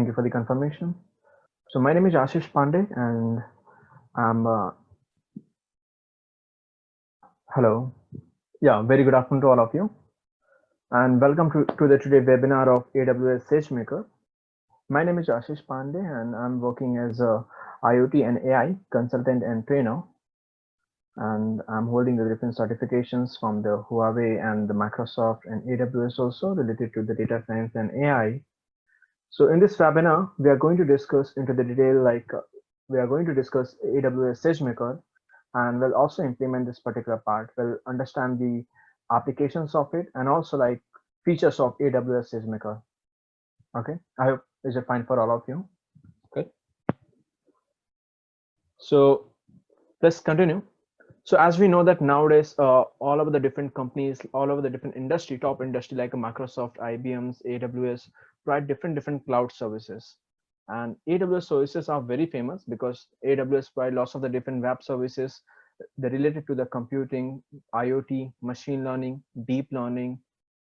Thank you for the confirmation. So my name is Ashish Pandey, and I'm hello. Yeah, very good afternoon to all of you, and welcome to the today webinar of AWS SageMaker. My name is Ashish Pandey, and I'm working as a IoT and AI consultant and trainer, and I'm holding the different certifications from the Huawei and the Microsoft and AWS also related to the data science and AI. So in this webinar, we are going to discuss into the detail we are going to discuss AWS SageMaker, and we'll also implement this particular part. We'll understand the applications of it and also like features of AWS SageMaker. Okay, I hope is it fine for all of you? Okay. So let's continue. So as we know that nowadays, all over the different companies, all over the different industry, top industry like Microsoft, IBM's, AWS, provide different cloud services. And AWS services are very famous because AWS provide lots of the different web services. They're related to the computing, IoT, machine learning, deep learning,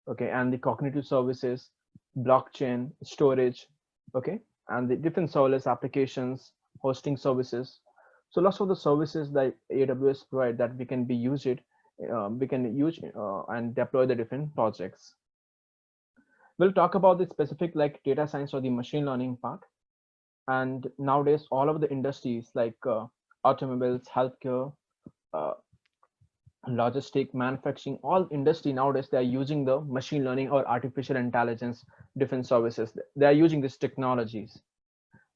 okay, and the cognitive services, blockchain, storage, okay, and the different serverless applications, hosting services. So lots of the services that AWS provide that we can be use it, we can use and deploy the different projects. We'll talk about the specific like data science or the machine learning part. And nowadays, all of the industries like automobiles, healthcare, uh, logistic, manufacturing, all industry nowadays, they are using the machine learning or artificial intelligence different services. They are using these technologies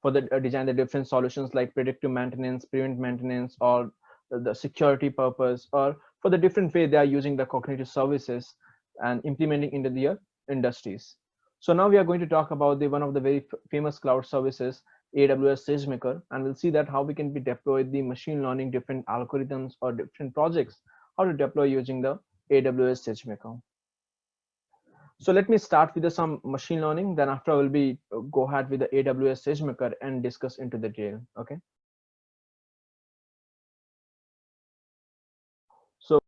for the design the different solutions like predictive maintenance, prevent maintenance, or the security purpose, or for the different way they are using the cognitive services and implementing into their industries. So now we are going to talk about the one of the very famous cloud services, AWS SageMaker, and we'll see that how we can be deployed the machine learning different algorithms or different projects, how to deploy using the AWS SageMaker. So let me start with some machine learning. Then after I will be go ahead with the AWS SageMaker and discuss into the detail. Okay. So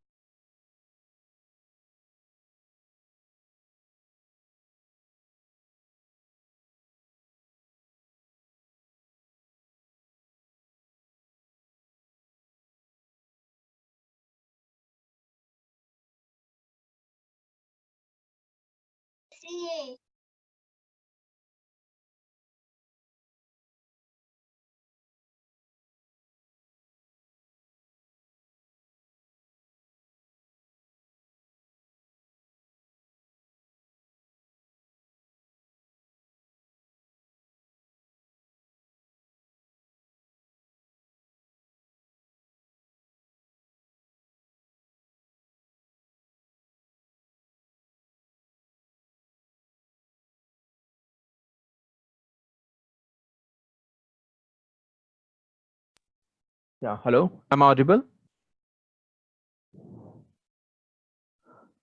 yeah, hello. Am I audible?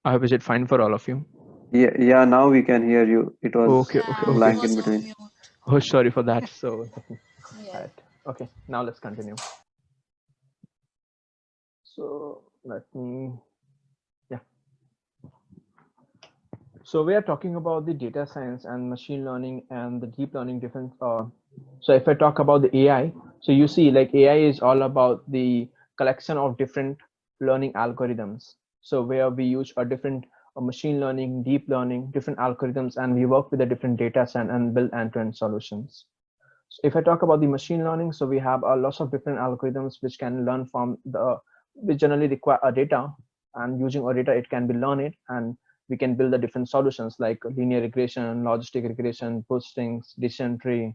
I hope is it fine for all of you. Yeah, now we can hear you. It was Okay. blank in between. Oh, sorry for that. So, Yeah. right. Okay. Now let's continue. So let me, yeah. So we are talking about the data science and machine learning and the deep learning different. So if I talk about the AI, so you see like AI is all about the collection of different learning algorithms. So where we use a different machine learning, deep learning, different algorithms, and we work with a different data set and build end-to-end solutions. So if I talk about the machine learning, so we have a lots of different algorithms which can learn from the, which generally require a data, and using our data, it can be learned and we can build the different solutions like linear regression, logistic regression, bootstrings, decision tree,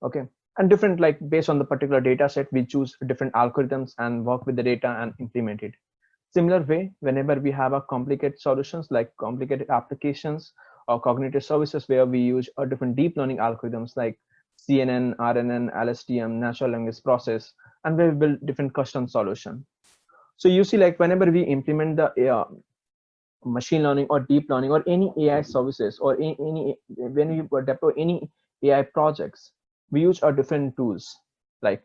okay, and different like based on the particular data set, we choose different algorithms and work with the data and implement it. Similar way, whenever we have a complicated solutions like complicated applications or cognitive services where we use a different deep learning algorithms like CNN, RNN, LSTM, natural language process, and we build different custom solution. So you see like whenever we implement the machine learning or deep learning or any AI services or any when we deploy any AI projects, we use a different tools, like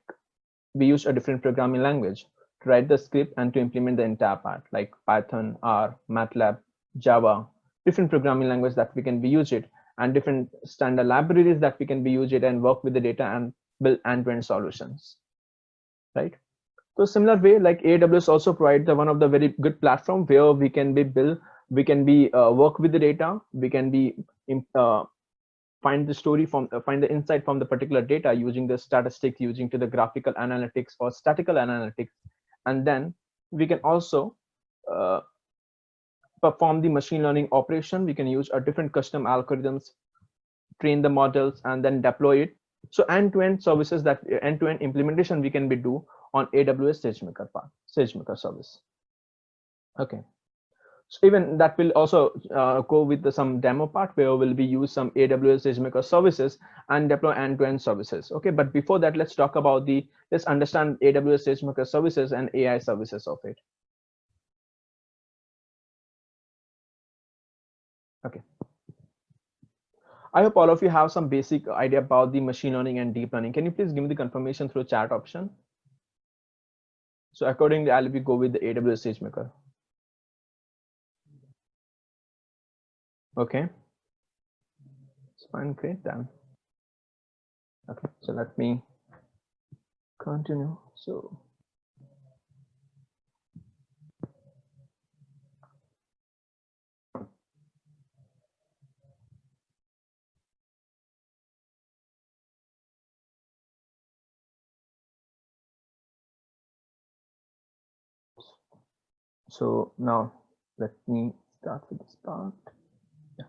we use a different programming language to write the script and to implement the entire part like Python, R, MATLAB, Java, different programming language that we can be use it, and different standard libraries that we can be use it and work with the data and build end-to-end solutions, right? So similar way, like AWS also provides one of the very good platform where we can be build, we can be work with the data, we can be find the story from find the insight from the particular data using the statistics, using to the graphical analytics or statical analytics, and then we can also uh, perform the machine learning operation. We can use a different custom algorithms, train the models, and then deploy it. So end-to-end services, that end-to-end implementation we can be do on AWS SageMaker part, SageMaker service. Okay. So even that will also go with some demo part where we'll be use some AWS SageMaker services and deploy end-to-end services. Okay, but before that, let's talk about let's understand AWS SageMaker services and AI services of it. Okay. I hope all of you have some basic idea about the machine learning and deep learning. Can you please give me the confirmation through chat option? So accordingly, I'll be go with the AWS SageMaker. Okay. It's fine, great then. Okay, so let me continue. So now let me start with this part. Yeah.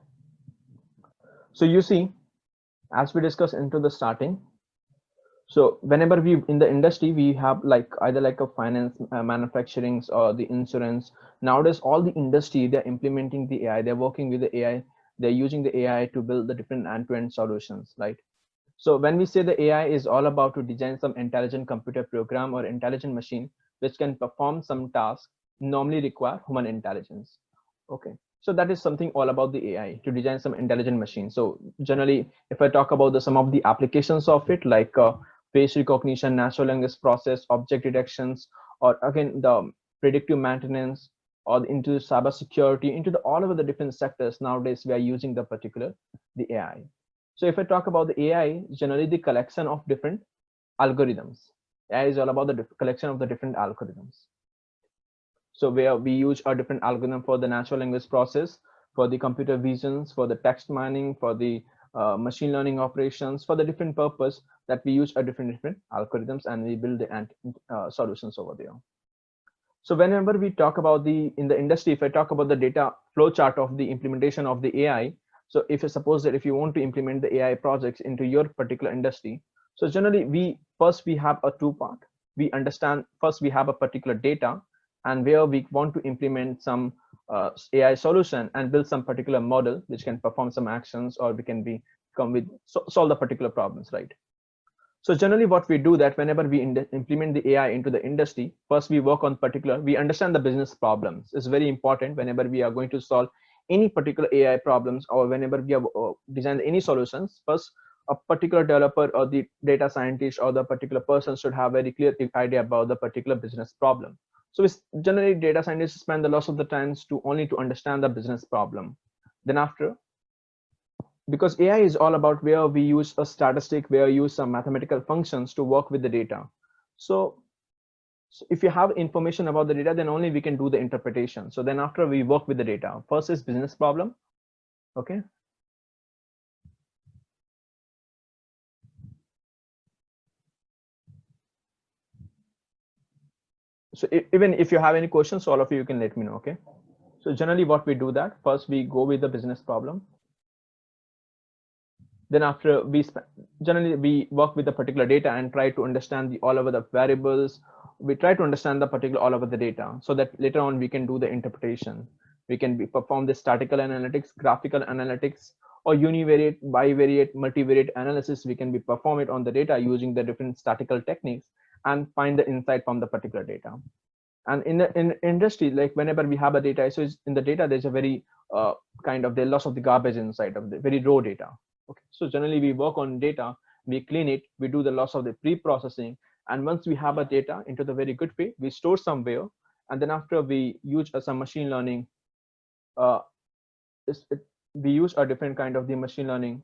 So you see, as we discussed into the starting, so whenever we in the industry, we have like either like a finance, manufacturing, or the insurance. Nowadays, all the industry, they're implementing the AI, they're working with the AI, they're using the AI to build the different end-to-end solutions, right? So when we say the AI is all about to design some intelligent computer program or intelligent machine which can perform some tasks normally require human intelligence. Okay, so that is something all about the AI to design some intelligent machine. So generally, if I talk about some of the applications of it, like face recognition, natural language process, object detections, or again the predictive maintenance, or into cyber security, into all over the different sectors, nowadays we are using the AI. So if I talk about the AI, generally the collection of different algorithms. AI is all about the collection of the different algorithms. So where we use a different algorithm for the natural language process, for the computer visions, for the text mining, for the machine learning operations, for the different purpose that we use a different algorithms, and we build the solutions over there. So whenever we talk about in the industry, if I talk about the data flow chart of the implementation of the AI, so if you suppose that if you want to implement the AI projects into your particular industry, so generally we have a two part. We understand first we have a particular data, and where we want to implement some AI solution and build some particular model which can perform some actions, or we can come with solve the particular problems, right? So generally what we do that whenever we implement the AI into the industry, first we work on we understand the business problems. It's very important whenever we are going to solve any particular AI problems, or whenever we have designed any solutions. First, a particular developer or the data scientist or the particular person should have a very clear idea about the particular business problem. So it's generally data scientists spend the lots of the times to only to understand the business problem. Then after, because AI is all about where we use a statistic, where we use some mathematical functions to work with the data. So if you have information about the data, then only we can do the interpretation. So then after we work with the data, first is business problem. Okay. So even if you have any questions, all of you can let me know. Okay. So generally what we do that first we go with the business problem. Then after generally we work with the particular data and try to understand all over the variables. We try to understand the particular all over the data, so that later on we can do the interpretation. We can perform the statistical analytics, graphical analytics, or univariate, bivariate, multivariate analysis. We can perform it on the data using the different statistical techniques and find the insight from the particular data. And in industry, like whenever we have a data, so in the data there's a very there's lots of the garbage inside of the very raw data. Okay, so generally we work on data, we clean it, we do the loss of the pre-processing, and once we have a data into the very good way, we store somewhere, and then after we use some machine learning we use a different kind of the machine learning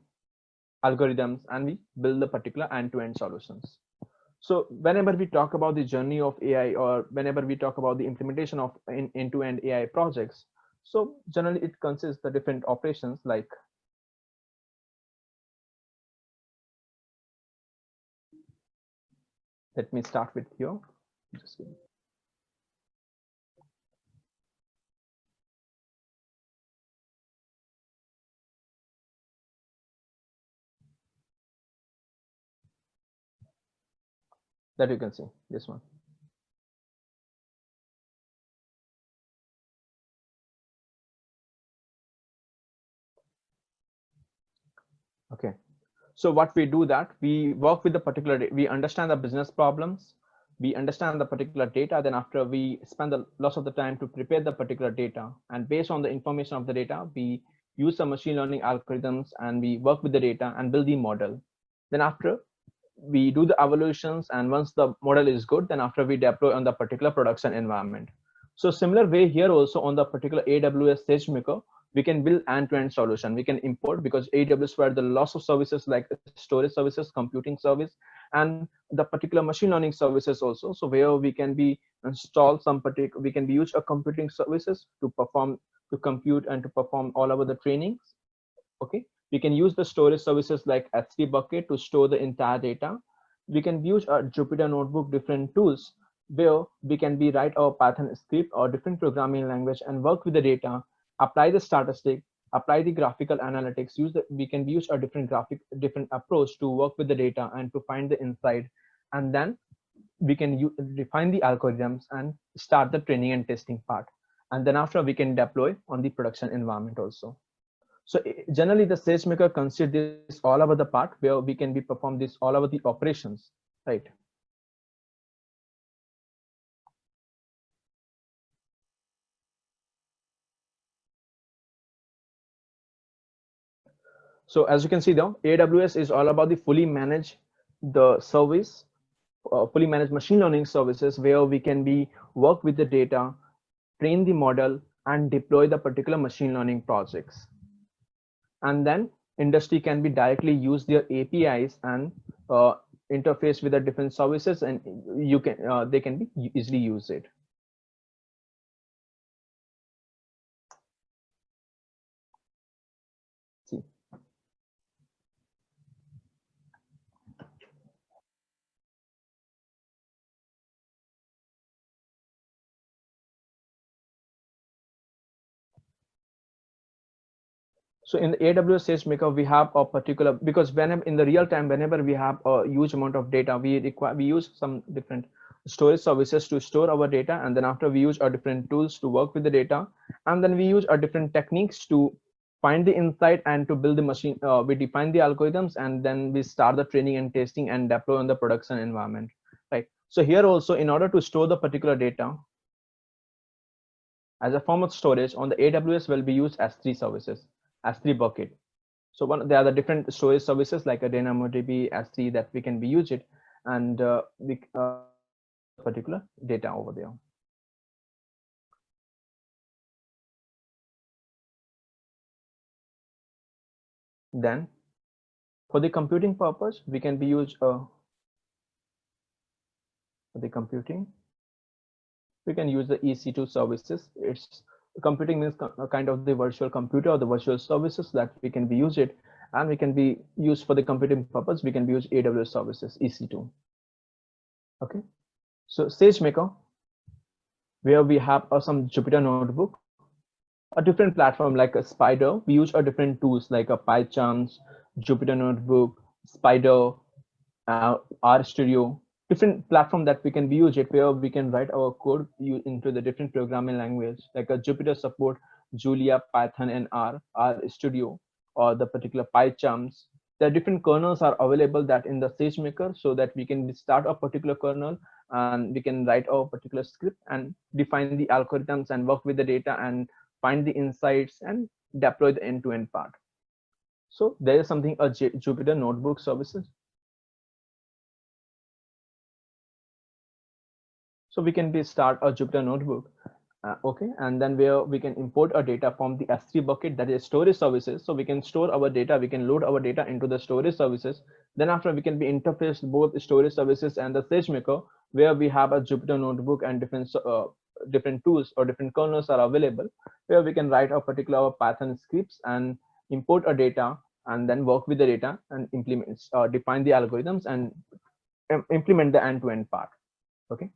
algorithms, and we build the particular end-to-end solutions. So whenever we talk about the journey of AI, or whenever we talk about the implementation of end-to-end AI projects, so generally it consists the different operations like let me start with here. Just that you can see this one. Okay. So what we do that we work with the particular, we understand the business problems, we understand the particular data, then after we spend the lots of the time to prepare the particular data, and based on the information of the data, we use some machine learning algorithms and we work with the data and build the model. Then after we do the evaluations, and once the model is good, then after we deploy on the particular production environment. So similar way here also on the particular AWS SageMaker, we can build end-to-end solution. We can import, because AWS provide the lots of services like storage services, computing service, and the particular machine learning services also. So where we can be install some particular, we can be use a computing services to perform, to compute and to perform all over the trainings. Okay, we can use the storage services like S3 bucket to store the entire data. We can use a Jupyter notebook, different tools where we can be write our Python script or different programming language and work with the data, apply the statistic, apply the graphical analytics, use the, we can use a different approach to work with the data and to find the insight. And then we can define the algorithms and start the training and testing part. And then after we can deploy on the production environment also. So generally the SageMaker considers this all over the part where we can be perform this all over the operations, right? So as you can see though, AWS is all about the fully managed the service, fully managed machine learning services where we can be work with the data, train the model and deploy the particular machine learning projects. And then industry can be directly use their APIs and interface with the different services, and you can they can be easily use it. See. So in the AWS SageMaker, we have a particular, because whenever in the real time, whenever we have a huge amount of data, we use some different storage services to store our data, and then after we use our different tools to work with the data, and then we use our different techniques to find the insight and to build the machine. We define the algorithms, and then we start the training and testing and deploy on the production environment, right? So here also, in order to store the particular data as a form of storage on the AWS, will be used S3 services, S3 bucket. So there are the different storage services like a DynamoDB, S3 that we can be use it, and we particular data over there. Then for the computing purpose, we can be used for the computing. We can use the EC2 services. It's computing means kind of the virtual computer or the virtual services that we can be use it, and we can be used for the computing purpose. We can use AWS services, EC2. Okay, so SageMaker, where we have some Jupyter notebook, a different platform like a Spider. We use a different tools like a PyCharms, Jupyter notebook, Spider, RStudio, different platform that we can be use it where we can write our code into the different programming language like a Jupyter support Julia, Python, and RStudio, or the particular PyCharms. The different kernels are available that in the SageMaker, so that we can start a particular kernel and we can write our particular script and define the algorithms and work with the data and find the insights and deploy the end-to-end part. So there is something a Jupyter notebook services. So we can start a Jupyter notebook. Okay, and then where we can import our data from the S3 bucket, that is storage services. So we can store our data, we can load our data into the storage services. Then after, we can be interfaced both storage services and the SageMaker, where we have a Jupyter notebook and different tools or different kernels are available, where we can write a particular Python scripts and import a data, and then work with the data and implement, define the algorithms and implement the end-to-end part. Okay.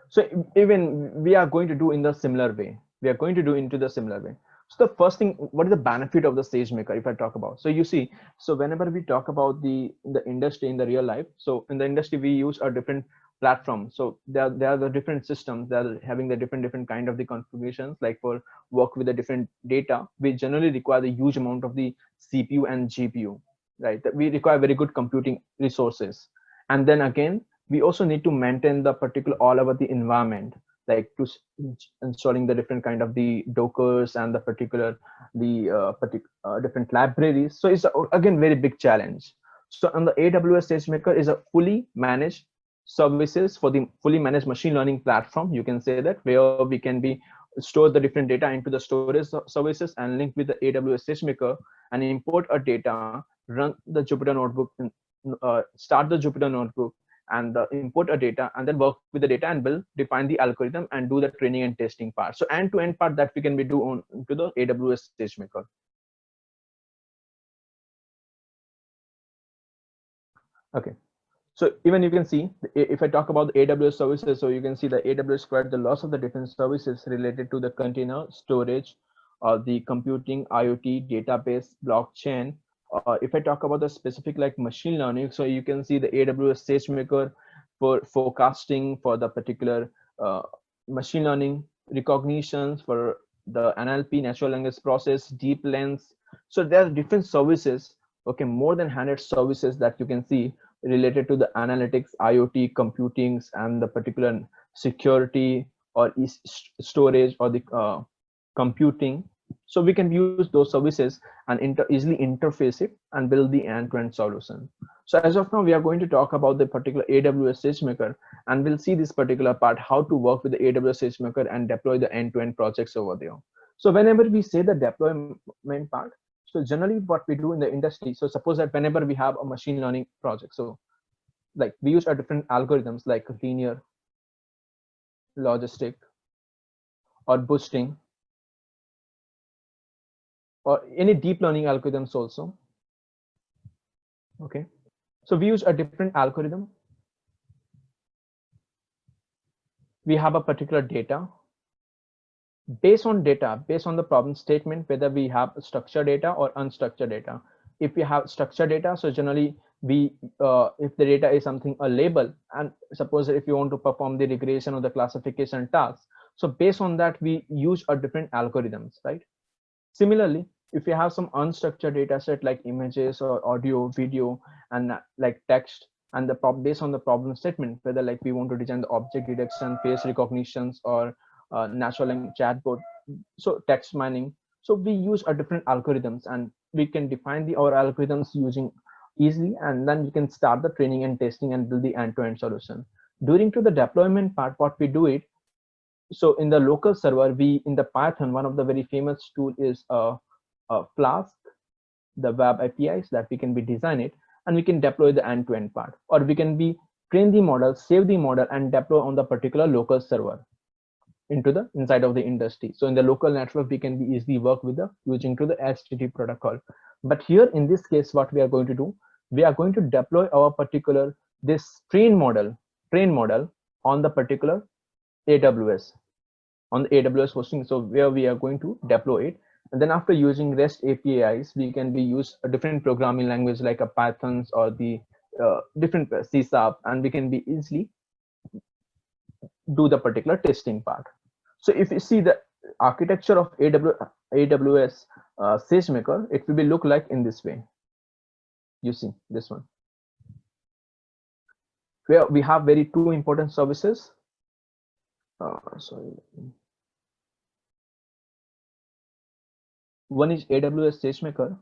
So even we are going to do in the similar way. We are going to do into the similar way. So the first thing, what is the benefit of the SageMaker? If I talk about, so you see, so whenever we talk about the industry in the real life, so in the industry we use a different platform. So there are the different systems that are having the different kind of the configurations. Like for work with the different data, we generally require the huge amount of the CPU and GPU, right? That we require very good computing resources, and then again we also need to maintain the particular all over the environment, like to installing the different kind of the dockers and the particular different libraries. So it's again very big challenge. So on the AWS SageMaker is a fully managed services for the fully managed machine learning platform, you can say that, where we can be store the different data into the storage services and link with the AWS SageMaker and import a data, run the Jupyter notebook, start the Jupyter notebook, and import a data, and then work with the data and build, define the algorithm and do the training and testing part. So end-to-end part that we can be do on to the AWS SageMaker. Okay. So even you can see, if I talk about the AWS services, so you can see the AWS provide the lots of the different services related to the container storage, the computing, IoT, database, blockchain. If I talk about the specific like machine learning, so you can see the AWS SageMaker for forecasting, for the particular machine learning recognitions, for the NLP, natural language process, deep lens. So there are different services, okay, more than 100 services that you can see related to the analytics, IoT, computings, and the particular security or storage or the computing. So we can use those services and easily interface it and build the end-to-end solution. So as of now, we are going to talk about the particular AWS SageMaker, and we'll see this particular part, how to work with the AWS SageMaker and deploy the end-to-end projects over there. So whenever we say the deployment part, so generally what we do in the industry, so suppose that whenever we have a machine learning project, so like we use a different algorithms like linear, logistic, or boosting, or any deep learning algorithms also. Okay, so we use a different algorithm. We have a particular data. Based on the problem statement, whether we have structured data or unstructured data. If we have structured data, so generally we if the data is something a label, and suppose if you want to perform the regression or the classification tasks, so based on that we use a different algorithms, right? Similarly, if you have some unstructured data set like images or audio, video, and like text, and the based on the problem statement, whether like we want to design the object detection, face recognitions, or natural language chatbot, so text mining, so we use a different algorithms, and we can define our algorithms using easily, and then we can start the training and testing and build the end-to-end solution. During to the deployment part, what we do it, so in the local server, we in the Python, one of the very famous tool is Flask, the web APIs that we can be design it, and we can deploy the end-to-end part, or we can be train the model, save the model, and deploy on the particular local server into the inside of the industry. So in the local network, we can be easily work with the using to the HTTP protocol. But here in this case, what we are going to do, we are going to deploy our particular this train model on the particular AWS, on the AWS hosting. So where we are going to deploy it, and then after using REST APIs, we can be use a different programming language like a Pythons or the different C#, and we can be easily do the particular testing part. So if you see the architecture of AWS SageMaker, it will be look like in this way. You see this one, where we have very two important services. Sorry. One is AWS SageMaker.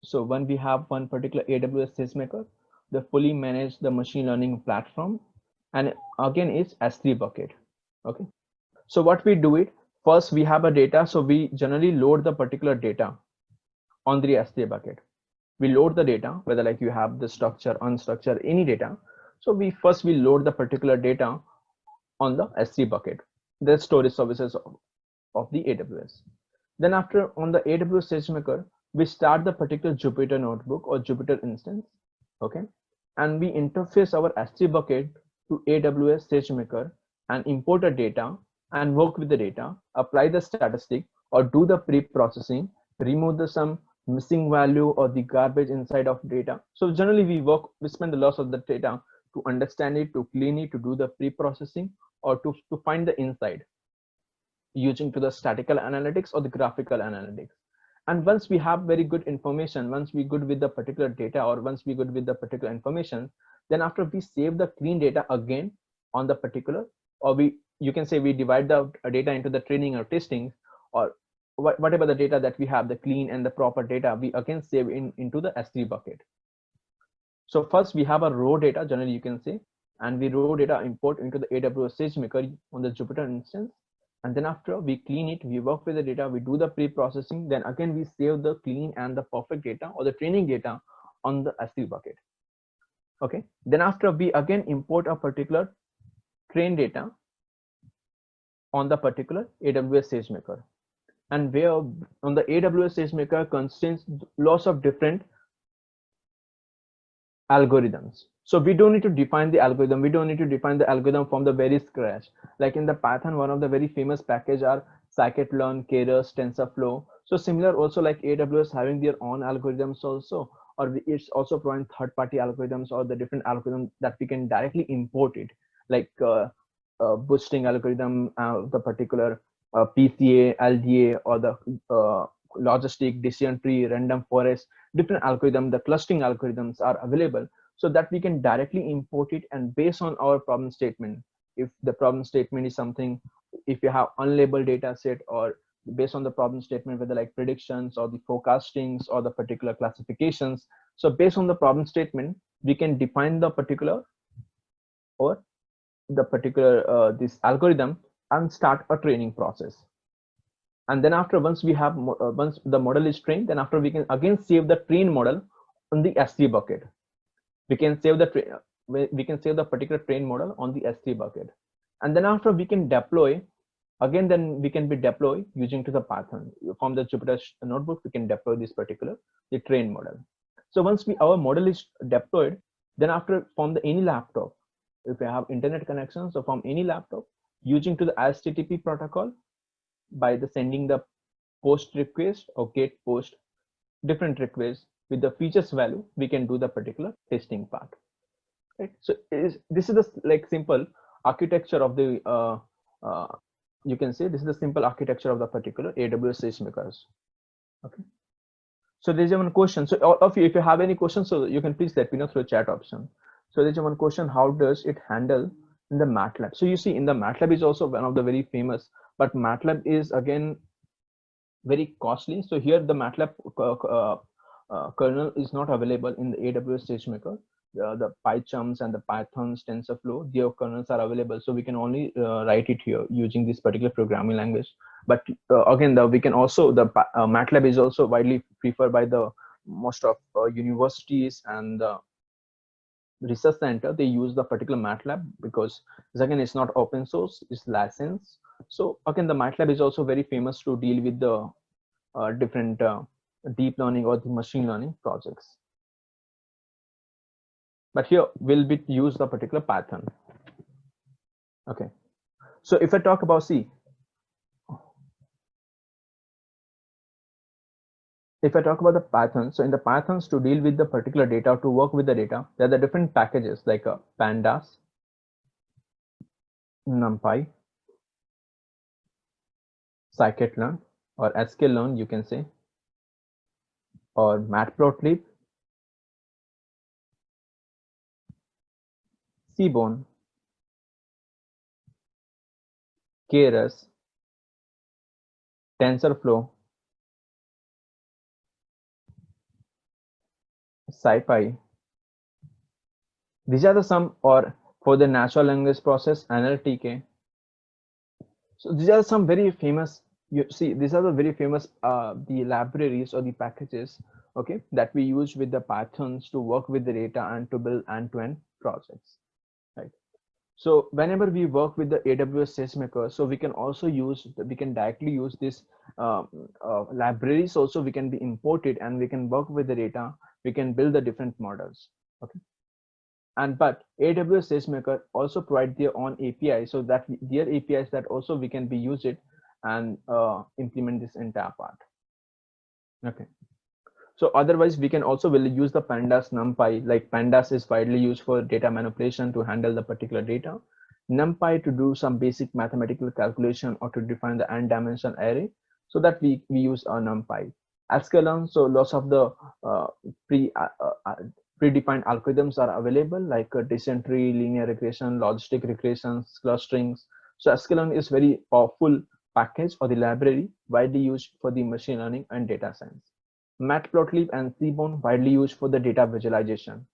So when we have one particular AWS SageMaker, the fully managed the machine learning platform, and again it's S3 bucket. Okay, so what we do it, first we have a data, so we generally load the particular data on the S3 bucket. We load the data, whether like you have the structure, unstructured, any data. So we load the particular data on the S3 bucket, the storage services of the AWS. Then after on the AWS SageMaker, we start the particular Jupyter notebook or Jupyter instance. Okay, and we interface our S3 bucket to AWS SageMaker and import the data and work with the data, apply the statistic or do the pre-processing, remove the some missing value or the garbage inside of data. So generally we spend the loss of the data to understand it, to clean it, to do the pre-processing, or to find the inside using to the statistical analytics or the graphical analytics. And once we have very good information, once we good with the particular data, or once we good with the particular information, then after we save the clean data again on the particular, or you can say we divide the data into the training or testing, or whatever the data that we have, the clean and the proper data, we again save into the S3 bucket. So first we have a raw data, generally you can say, and we raw data import into the AWS SageMaker on the Jupyter instance. And then after we clean it, we work with the data, we do the pre-processing, then again we save the clean and the perfect data or the training data on the S3 bucket. Okay, then after we again import a particular train data on the particular AWS SageMaker, and where on the AWS SageMaker contains lots of different algorithms. So we don't need to define the algorithm. We don't need to define the algorithm from the very scratch. Like in the Python, one of the very famous package are scikit-learn, keras, TensorFlow. So similar also like AWS having their own algorithms also, or it's also providing third-party algorithms or the different algorithms that we can directly import it, like boosting algorithm, the particular PCA, LDA, or the logistic decision tree, random forest, different algorithm, the clustering algorithms are available, so that we can directly import it. And based on our problem statement, if the problem statement is something, if you have unlabeled data set, or based on the problem statement, whether like predictions or the forecastings or the particular classifications, so based on the problem statement, we can define the particular or the particular this algorithm and start a training process. And then after, once we have once the model is trained, then after we can again save the train model on the S3 bucket. We can save the particular train model on the S3 bucket, and then after we can deploy again. Then we can be deploy using to the Python from the Jupyter notebook. We can deploy this particular the train model. So once our model is deployed, then after from the any laptop, if you have internet connection, so from any laptop using to the HTTP protocol, by the sending the post request or get post different requests with the features value, we can do the particular testing part, right? So this is the like simple architecture of the you can say this is the simple architecture of the particular AWS SageMakers. Okay, so there's one question. So all of you, if you have any questions, so you can please let me know through chat option. So there's one question: how does it handle in the MATLAB? So you see, in the MATLAB is also one of the very famous, but MATLAB is again very costly. So here the MATLAB kernel is not available in the AWS SageMaker. The PyCharms and the Python's TensorFlow, their kernels are available. So we can only write it here using this particular programming language. But again, we can also, the MATLAB is also widely preferred by the most of universities and the research center. They use the particular MATLAB because again, it's not open source, it's licensed. So again, the MATLAB is also very famous to deal with the different deep learning or the machine learning projects. But here we'll use the particular Python. Okay, so if I talk about if I talk about the Python, so in the Pythons, to deal with the particular data, to work with the data, there are the different packages like pandas, numpy, scikit-learn or sklearn, you can say, or matplotlib, Seaborn, keras, TensorFlow, SciPy, These are the some, or for the natural language process, NLTK. So these are some very famous, you see, these are the very famous the libraries or the packages, okay, that we use with the Pythons to work with the data and to build end-to-end projects, right? So whenever we work with the AWS SageMaker, so we can also use, we can directly use this libraries also, we can be imported and we can work with the data, we can build the different models, okay? And but AWS SageMaker also provide their own API, so that their APIs that also we can be use it and implement this entire part, okay? So otherwise we can also will use the pandas numpy, like pandas is widely used for data manipulation to handle the particular data, numpy to do some basic mathematical calculation or to define the n dimensional array, so that we use a numpy. Sklearn, so lots of the uh, pre predefined algorithms are available, like decision tree, linear regression, logistic regressions, clusterings. So sklearn is very powerful package or the library widely used for the machine learning and data science. Matplotlib and Seaborn widely used for the data visualization.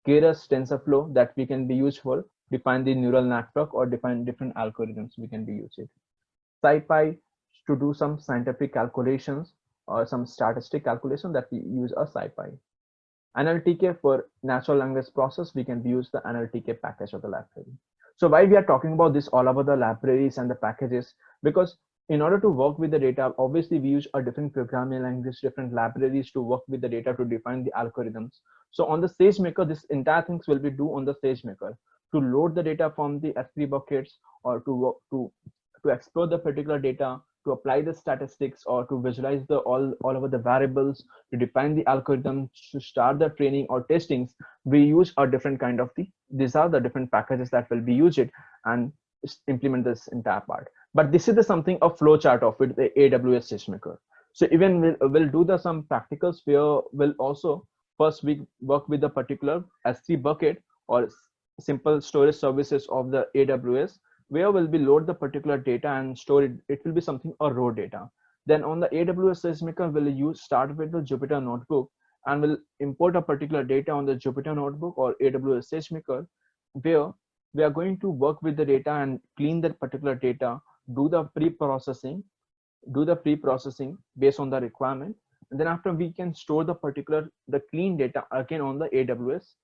Keras, TensorFlow, that we can be used for define the neural network or define different algorithms we can be used it. SciPy to do some scientific calculations or some statistic calculation, that we use a SciPy. NLTK for natural language process, we can use the NLTK package of the library. So why we are talking about this all about the libraries and the packages, because in order to work with the data, obviously we use a different programming language, different libraries to work with the data to define the algorithms. So on the SageMaker, this entire things will be do on the SageMaker to load the data from the S3 buckets, or to explore the particular data, to apply the statistics, or to visualize the all over the variables, to define the algorithm, to start the training or testings. We use a different kind of the, these are the different packages that will be used and implement this entire part. But this is the something a flow chart of it, the AWS SageMaker. So even we'll do the some practicals where we'll also first we work with the particular S3 bucket or simple storage services of the AWS, where will be load the particular data and store it. It will be something a raw data. Then on the AWS SageMaker, will use start with the Jupyter notebook and will import a particular data on the Jupyter notebook or AWS SageMaker, where we are going to work with the data and clean that particular data, do the pre-processing based on the requirement, and then after we can store the particular the clean data again on the AWS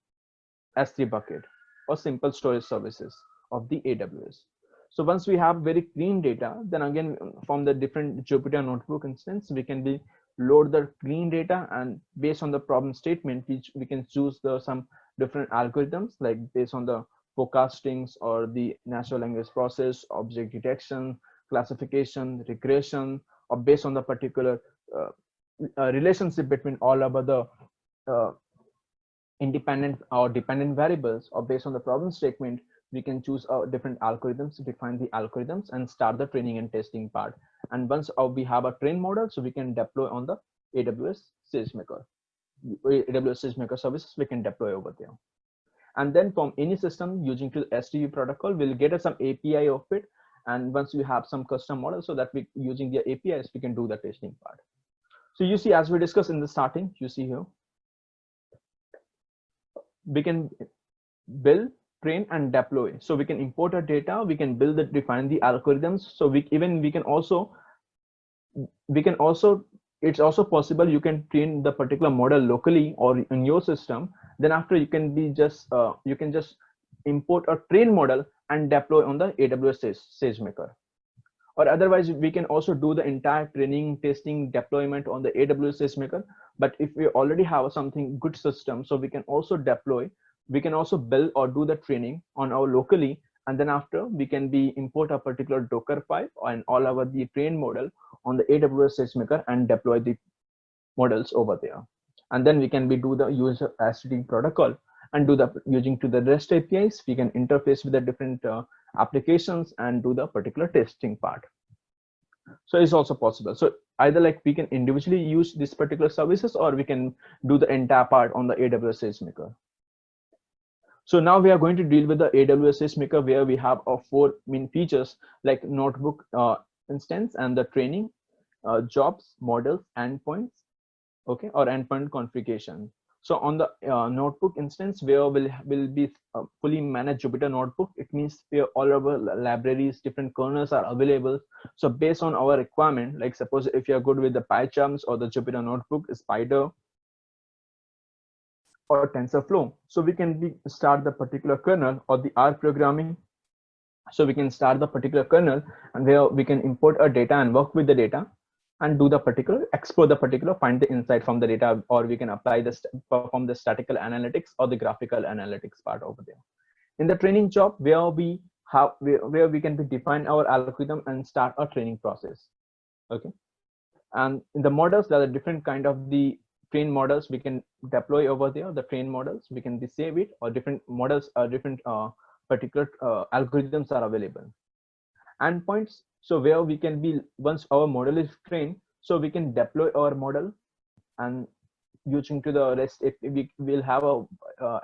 S3 bucket or simple storage services of the AWS. So once we have very clean data, then again from the different Jupyter notebook instance, we can be load the clean data, and based on the problem statement, which we can choose the some different algorithms, like based on the forecastings or the natural language process, object detection, classification, regression, or based on the particular relationship between all of the uh, independent or dependent variables, or based on the problem statement, we can choose different algorithms, define the algorithms, and start the training and testing part. And once we have a train model, so we can deploy on the AWS SageMaker. AWS SageMaker services we can deploy over there. And then from any system using to the SDV protocol, we'll get some API of it. And once we have some custom model, so that we using the APIs, we can do the testing part. So you see, as we discussed in the starting, you see here, we can build, train, and deploy. So we can import our data, we can build it, define the algorithms. So we can also it's also possible you can train the particular model locally or in your system. Then after you can be just you can just import a train model and deploy on the AWS SageMaker. Or otherwise we can also do the entire training, testing, deployment on the AWS SageMaker. But if we already have something good system, so we can also deploy, we can also build or do the training on our locally, and then after we can be import a particular Docker file and all over the train model on the AWS SageMaker and deploy the models over there. And then we can be do the user STD protocol and do the using to the REST APIs. We can interface with the different applications and do the particular testing part. So it's also possible. So either like we can individually use this particular services, or we can do the entire part on the AWS SageMaker. So now we are going to deal with the AWS SageMaker, where we have 4 main features like notebook instance and the training, jobs, models, endpoints, okay, or endpoint configuration. So on the notebook instance, where will be fully managed Jupyter notebook, it means where all our libraries, different kernels are available. So based on our requirement, like suppose if you're good with the PyCharms or the Jupyter notebook, Spider or TensorFlow, so we can start the particular kernel or the R programming. So we can start the particular kernel, and where we can import our data and work with the data and do the particular, explore the particular, find the insight from the data, or we can apply this, perform the statistical analytics or the graphical analytics part over there. In the training job, where we have, where we can define our algorithm and start a training process. Okay. And in the models, there are different kind of the train models we can deploy over there. The train models we can save it, or different models are different particular algorithms are available. Endpoints, so where we can be, once our model is trained, so we can deploy our model and using to the REST, if we will have a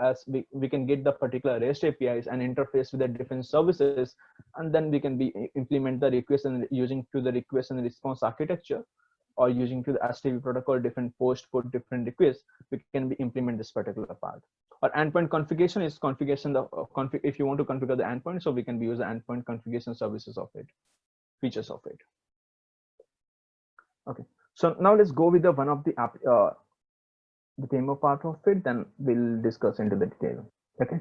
as we can get the particular REST APIs and interface with the different services, and then we can implement the request and using to the request and response architecture, or using to the HTTP protocol, different post for different requests, we can implement this particular part. Or endpoint configuration is configuration the if you want to configure the endpoint, so we can use the endpoint configuration services of it, features of it. Okay, so now let's go with the one of the app, the demo part of it, then we'll discuss into the detail. Okay,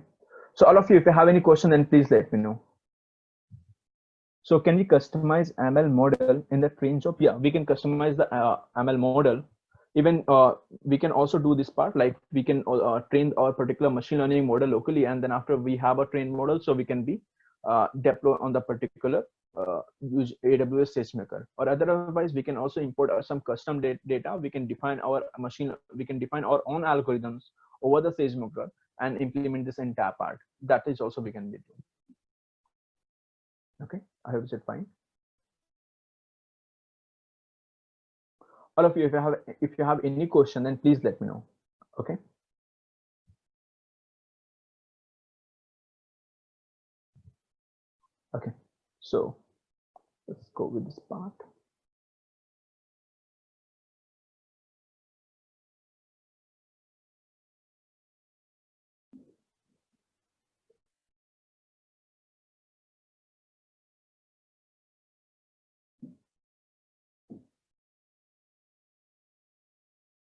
so all of you, if you have any question, then please let me know. So can we customize ML model in the train job? Yeah, we can customize the ML model. Even we can also do this part, like we can train our particular machine learning model locally, and then after we have a trained model, so we can be deploy on the particular use AWS SageMaker, or otherwise we can also import some custom data. We can define our machine, we can define our own algorithms over the SageMaker and implement this entire part. That is also we can do. Okay, I hope it's fine. All of you, if you have any question, then please let me know. Okay. Okay, so let's go with this part.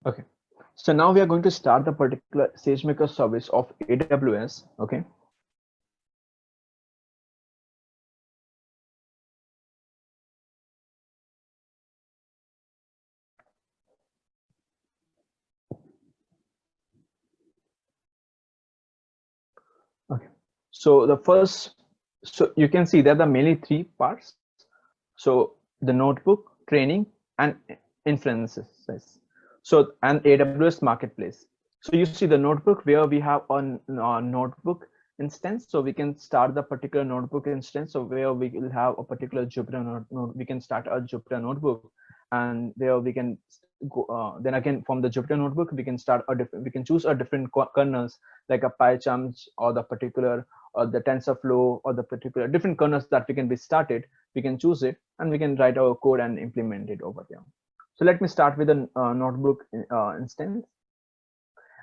Okay, so now we are going to start the particular SageMaker service of AWS. Okay. Okay, so the first, so you can see there are mainly three parts. So the notebook, training, and inferences. So and AWS marketplace. So you see the notebook, where we have a notebook instance, so we can start the particular notebook instance. So where we will have a particular Jupyter node, we can start a Jupyter notebook, and where we can go. Then again, from the Jupyter notebook, we can start a different. We can choose a different kernels, like a PyCharms or the particular or the TensorFlow or the particular different kernels that we can be started. We can choose it and we can write our code and implement it over there. So let me start with a notebook instance.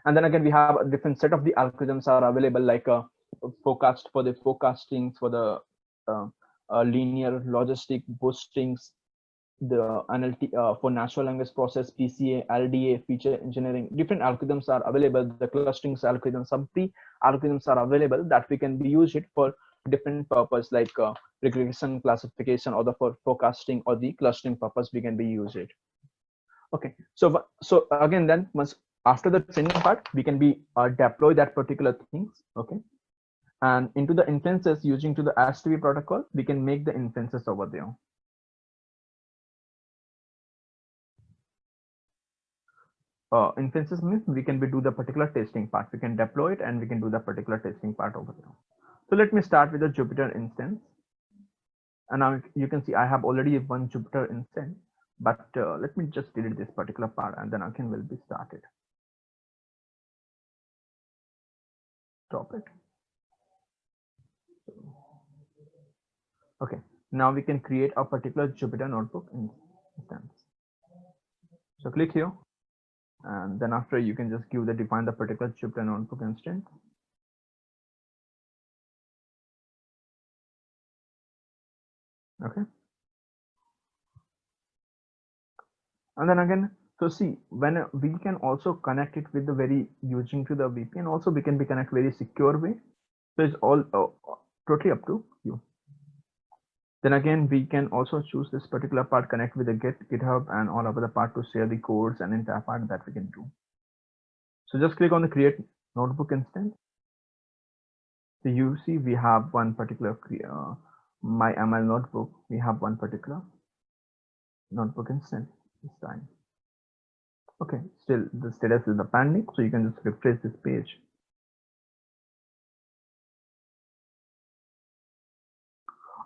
And then again, we have a different set of the algorithms are available, like a forecast for the forecasting, for the linear logistic boostings, the NLT for natural language process, PCA, LDA, feature engineering. Different algorithms are available. The clustering algorithms, some algorithms are available that we can be used it for different purpose, like regression classification, or the for forecasting or the clustering purpose we can be use it. Okay, so again, then once after the training part, we can be deploy that particular things. Okay, and into the instances using to the HTTP protocol, we can make the instances over there. Instances means we can be do the particular testing part. We can deploy it and we can do the particular testing part over there. So let me start with the Jupyter instance. And now you can see I have already one Jupyter instance, but let me just delete this particular part, and then again will be started. Stop it. Okay, now we can create a particular Jupyter notebook instance. So click here. And then after, you can just define the particular Jupyter notebook instance. Okay. And then again, so see, when we can also connect it with the using to the VPN, also we can be connect very secure way. So it's all totally up to you. Then again, we can also choose this particular part, connect with the GitHub and all of the part to share the codes and entire part that we can do. So just click on the create notebook instance. So you see we have one particular my ML notebook. We have one particular notebook instance this time. Okay, still the status is the pending, so you can just refresh this page.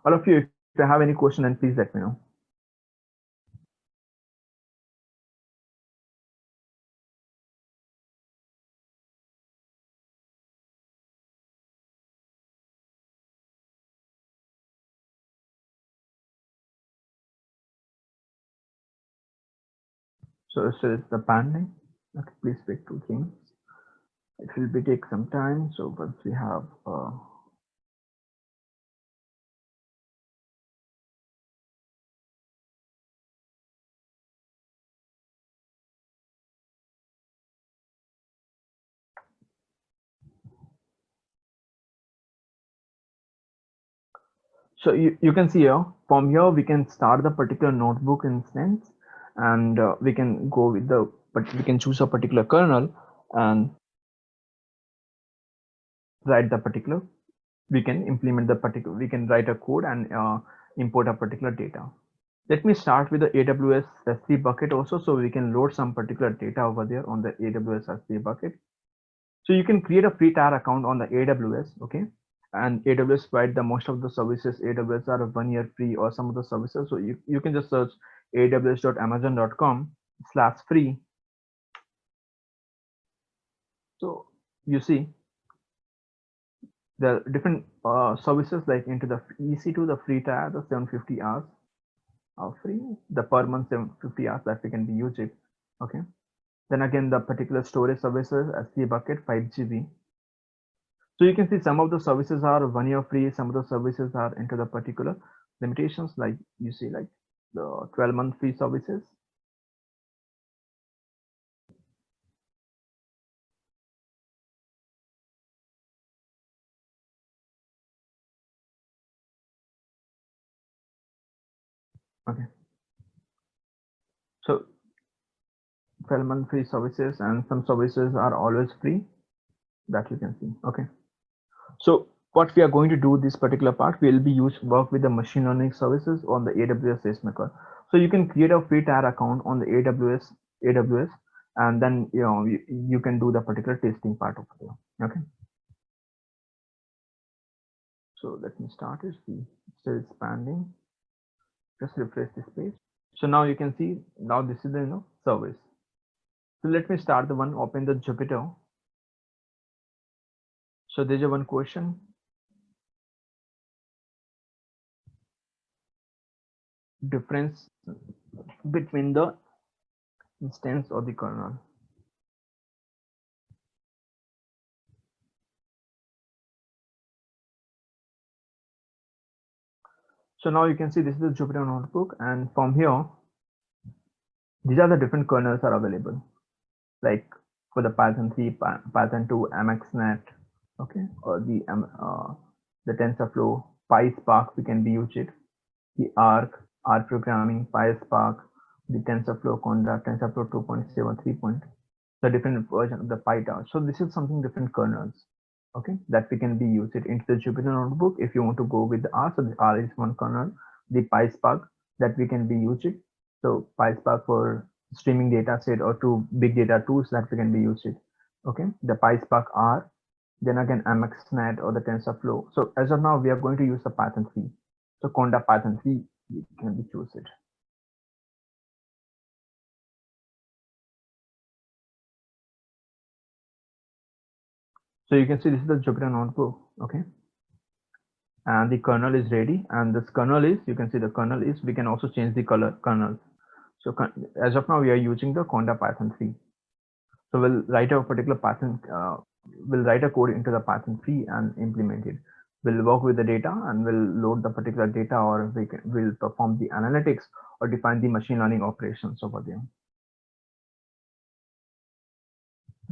All of you, if you have any question, then please let me know. So still it's the pending. Okay, please wait 2 things. It will be take some time. So once we have so you can see here, from here we can start the particular notebook instance, and we can go with but we can choose a particular kernel and write the particular, we can implement the particular, we can write a code and import a particular data. Let me start with the AWS S3 bucket also, so we can load some particular data over there on the AWS S3 bucket. So you can create a free tier account on the AWS, okay? And AWS provide the most of the services. AWS are 1 year free or some of the services. So you can just search aws.amazon.com/free. So you see the different services like into the EC2, the free tier, the 750 hours are free, the per month 750 hours that we can be using. Okay. Then again, the particular storage services S3 bucket 5 GB. So you can see some of the services are 1 year free, some of the services are into the particular limitations, like you see like the 12-month free services. Okay. So 12-month free services, and some services are always free, that you can see. Okay. So what we are going to do this particular part, we'll be work with the machine learning services on the AWS SageMaker. So you can create a free tier account on the AWS, and then you can do the particular testing part of it. Okay. So let me start it. See, still expanding. Just refresh this page. So now you can see, now this is the service. So let me start the one, open the Jupyter. So there's a one question. Difference between the instance or the kernel. So now you can see this is the Jupyter notebook, and from here, these are the different kernels are available. Like for the Python 3, Python 2, MXNet, okay, or the TensorFlow, PySpark, we can be used it. The Arc, R programming, PySpark, the TensorFlow, Conda, TensorFlow 2.7, 3. The different version of the PyTorch. So this is something different kernels, okay, that we can be used it into the Jupyter notebook. If you want to go with the R, so the R is one kernel, the PySpark that we can be used it. So PySpark for streaming data set or two big data tools that we can be used it. Okay, the PySpark R, then again MXNet or the TensorFlow. So as of now, we are going to use the Python 3. So Conda Python 3, we can be choose it. So you can see this is the Jupyter notebook, okay, and the kernel is ready. And this kernel is, you can see the kernel is, we can also change the color kernel. So as of now, we are using the Conda Python 3. So we'll write a particular Python, we'll write a code into the Python tree and implement it. We'll work with the data and we'll load the particular data, or we'll perform the analytics or define the machine learning operations over there.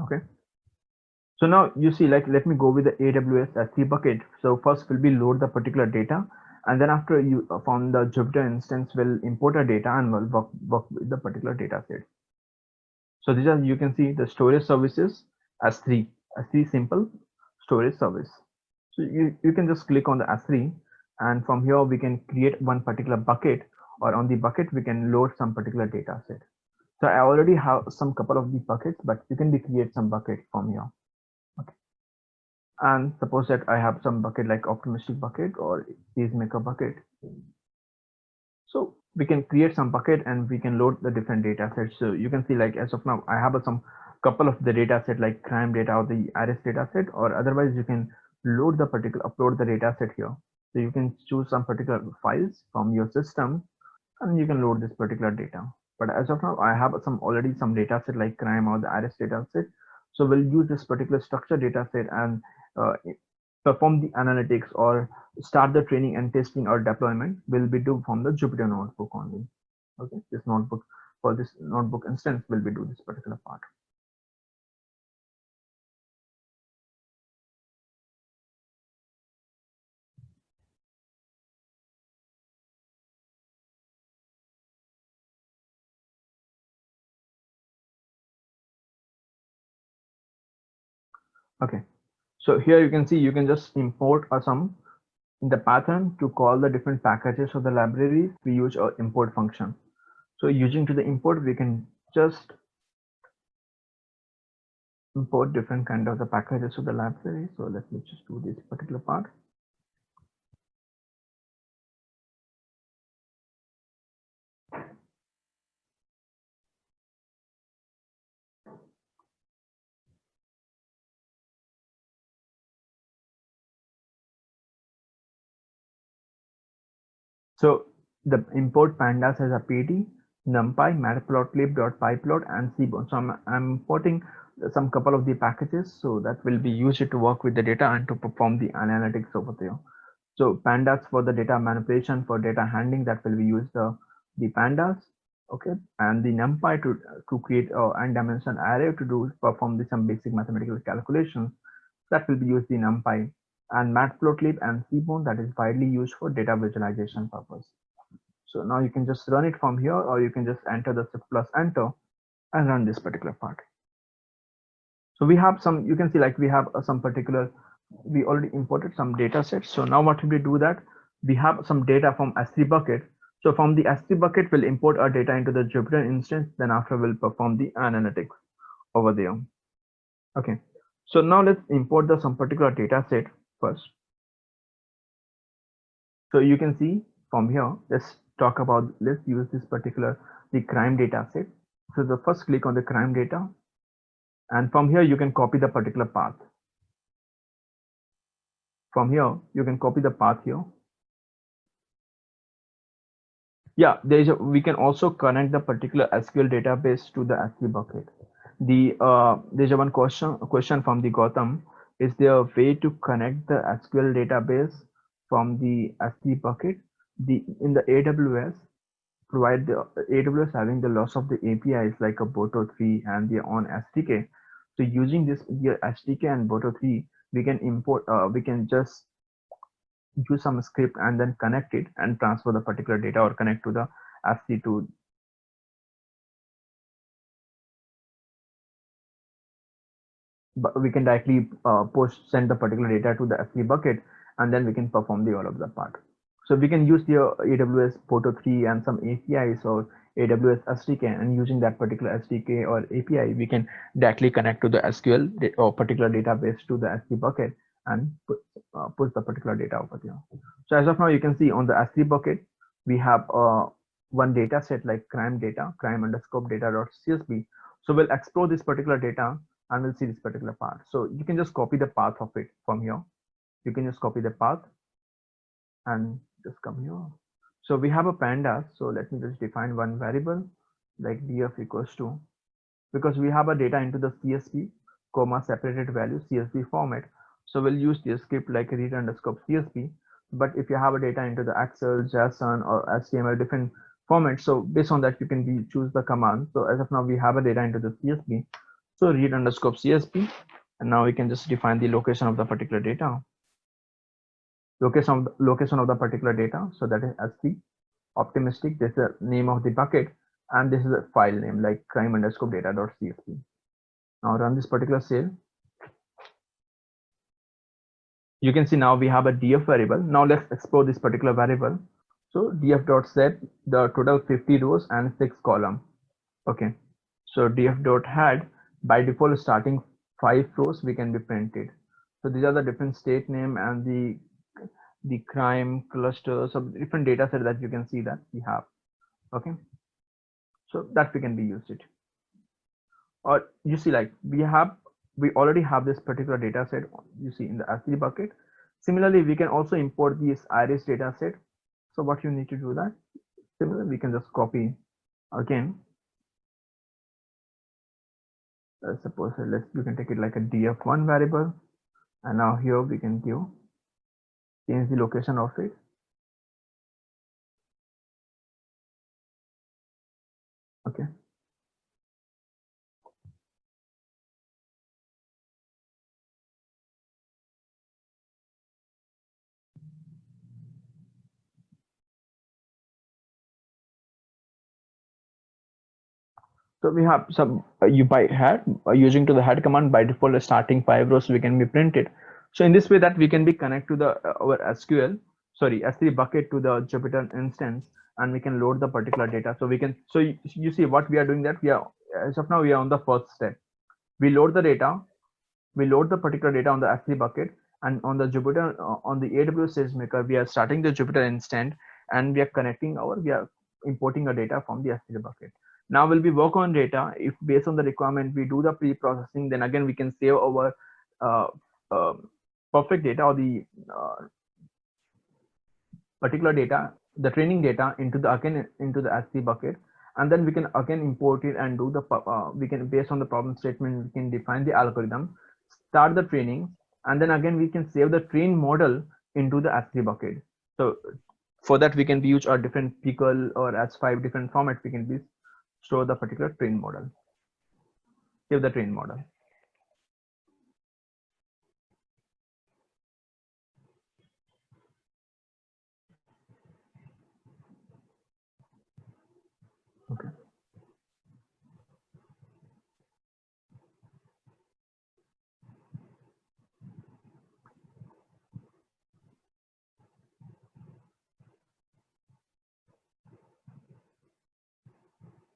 Okay. So now you see, like, let me go with the AWS S3 bucket. So first will be load the particular data, and then after you from the Jupyter instance, will import a data and will work with the particular data set. So these are, you can see the storage services S3 simple storage service. So you can just click on the S3, and from here we can create one particular bucket, or on the bucket we can load some particular data set. So I already have some couple of these buckets, but you can create some bucket from here. Okay. And suppose that I have some bucket like optimistic bucket or easemaker bucket. So we can create some bucket and we can load the different data sets. So you can see, like, as of now, I have some couple of the data set like crime data or the ARIS data set, or otherwise you can load the particular, upload the data set here. So you can choose some particular files from your system and you can load this particular data. But as of now, I have already some data set like crime or the ARIS data set. So we'll use this particular structured data set and perform the analytics or start the training and testing or deployment will be do from the Jupyter notebook only. Okay, this notebook, for this notebook instance will be do this particular part. Okay, so here you can see you can just import some in the Python to call the different packages of the libraries. We use our import function. So using to the import, we can just import different kind of the packages of the library. So let me just do this particular part. So the import pandas has a PD, NumPy, matplotlib.pyplot, and Seaborn. So I'm importing some couple of the packages, so that will be used to work with the data and to perform the analytics over there. So pandas for the data manipulation, for data handling, that will be used the pandas, okay, and the NumPy to create n dimension array to do perform some basic mathematical calculations, that will be used the NumPy, and matplotlib and Seaborn, that is widely used for data visualization purpose. So now you can just run it from here, or you can just enter the shift plus enter and run this particular part. So we have some, you can see, like, we have some particular, we already imported some data sets. So now what we do that we have some data from S3 bucket. So from the S3 bucket, we'll import our data into the Jupyter instance. Then after we'll perform the analytics over there. Okay. So now let's import some particular data set first. So you can see from here, let's use this particular, the crime data set. So the first click on the crime data, and from here you can copy the particular path. From here, you can copy the path here. Yeah, we can also connect the particular SQL database to the S3 bucket. There's one question from the Gautam. Is there a way to connect the SQL database from the S3 bucket? In the AWS, provide the AWS having the loss of the APIs like a Boto3 and their own SDK. So using this SDK and Boto3, we can import, we can just use some script and then connect it and transfer the particular data, or connect to the S3 to but we can directly send the particular data to the S3 bucket, and then we can perform the all of the part. So we can use the AWS Boto3 and some APIs or AWS SDK, and using that particular SDK or API, we can directly connect to the SQL or particular database to the S3 bucket and push the particular data over there. So as of now, you can see on the S3 bucket, we have one data set like crime data, crime_data.csv. So we'll explore this particular data and we'll see this particular part. So you can just copy the path of it from here. You can just copy the path and just come here. So we have a pandas. So let me just define one variable like df equals to because we have a data into the CSV, comma separated value CSV format. So we'll use the script like read underscore CSV. But if you have a data into the Excel, JSON, or HTML, different formats, so based on that you can choose the command. So as of now we have a data into the CSV, so read underscore CSV, and now we can just define the location of the particular data. Location of the particular data, so that is S3 optimistic. This is the name of the bucket, and this is a file name like crime underscore data.csv. Now run this particular cell. You can see now we have a df variable. Now let's explore this particular variable. So df.set the total 50 rows and 6 column. Okay, so df.head by default starting 5 rows we can be printed. So these are the different state name and the crime clusters of different data set that you can see that we have. Okay, so that we can be used it. Or you see, like we already have this particular data set, you see in the S3 bucket. Similarly, we can also import this iris data set. So what you need to do that, similarly, we can just copy again. Suppose you can take it like a df1 variable, and now here we can change the location of it. Okay. So we have some you by head using to the head command by default starting 5 rows we can be printed. So in this way that we can be connect to the our SQL, sorry, S3 bucket to the Jupyter instance, and we can load the particular data. So we can, so you see what we are doing, that we are, as of now we are on the first step. We load the data, we load the particular data on the S3 bucket, and on the Jupyter on the AWS SageMaker we are starting the Jupyter instance, and we are importing a data from the S3 bucket. Now will we work on data. If based on the requirement we do the pre-processing, then again we can save our perfect data or the particular data, the training data into the S3 bucket, and then we can again import it and do the we can, based on the problem statement, we can define the algorithm, start the training, and then again we can save the train model into the S3 bucket. So for that we can use a different Pickle or S5 different formats. We can be store the particular train model, save the train model. Okay.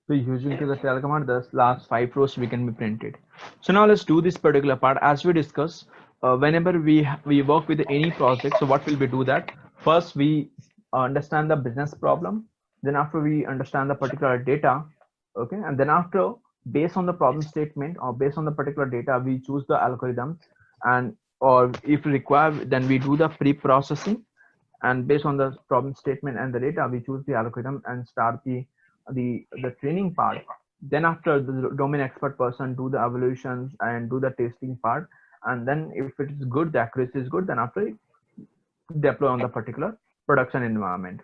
So using to the tail command, the last 5 rows we can be printed. So now let's do this particular part. As we discussed, whenever we work with any project, so what will we do that? First we understand the business problem. Then after we understand the particular data, okay, and then after, based on the problem statement or based on the particular data, we choose the algorithm, and or if required, then we do the pre-processing, and based on the problem statement and the data, we choose the algorithm and start the training part. Then after, the domain expert person do the evaluations and do the testing part, and then if it is good, the accuracy is good, then after deploy on the particular production environment.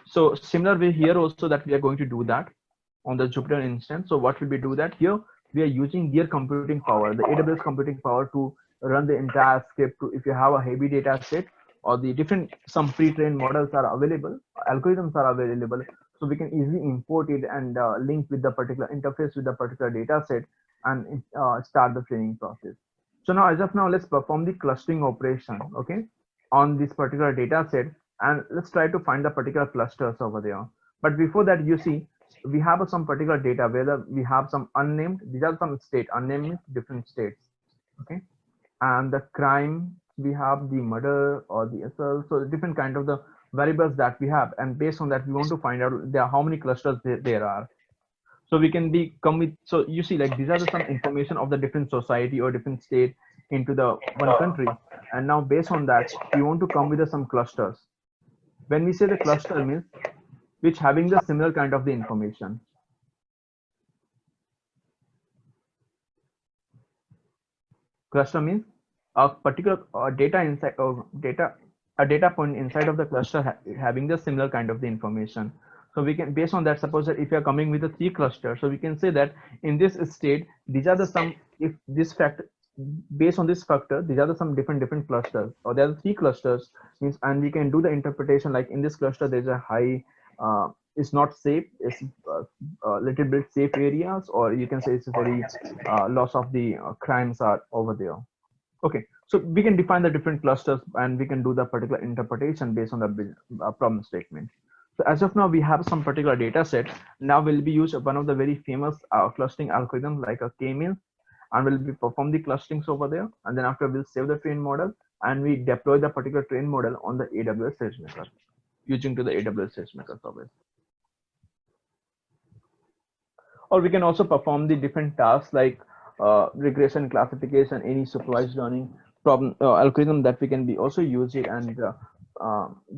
So similar way here also, that we are going to do that on the Jupyter instance. So what will we do that here? We are using their computing power, the AWS computing power, to run the entire script. To, if you have a heavy data set or the different, some pre-trained models are available, algorithms are available, so we can easily import it and link with the particular interface with the particular data set, and start the training process. So now, as of now, let's perform the clustering operation, okay, on this particular data set, and let's try to find the particular clusters over there. But before that, you see, we have some particular data where we have some unnamed, these are some state, unnamed means different states, okay, and the crime, we have the murder or the assault, so different kind of the variables that we have, and based on that we want to find out there how many clusters there are. So we can be come with, so you see, like these are some information of the different society or different state into the one country, and now based on that we want to come with some clusters. When we say the cluster, means which having the similar kind of the information. Cluster means a particular data inside or data a data point inside of the cluster having the similar kind of the information. So we can, based on that, suppose that if you are coming with a 3 cluster, so we can say that in this state these are the some, if this factor, based on this factor, these are the some different clusters, or there are 3 clusters means, and we can do the interpretation like in this cluster there's a high it's not safe, it's a little bit safe areas, or you can say it's a very loss of the crimes are over there. Okay, so we can define the different clusters and we can do the particular interpretation based on the problem statement. So as of now, we have some particular data set. Now we'll be use one of the very famous clustering algorithms like a K-means, and we'll be perform the clusterings over there. And then after we'll save the train model and we deploy the particular train model on the AWS SageMaker using to the AWS SageMaker service. Or we can also perform the different tasks like regression, classification, any supervised learning problem algorithm that we can be also use it, and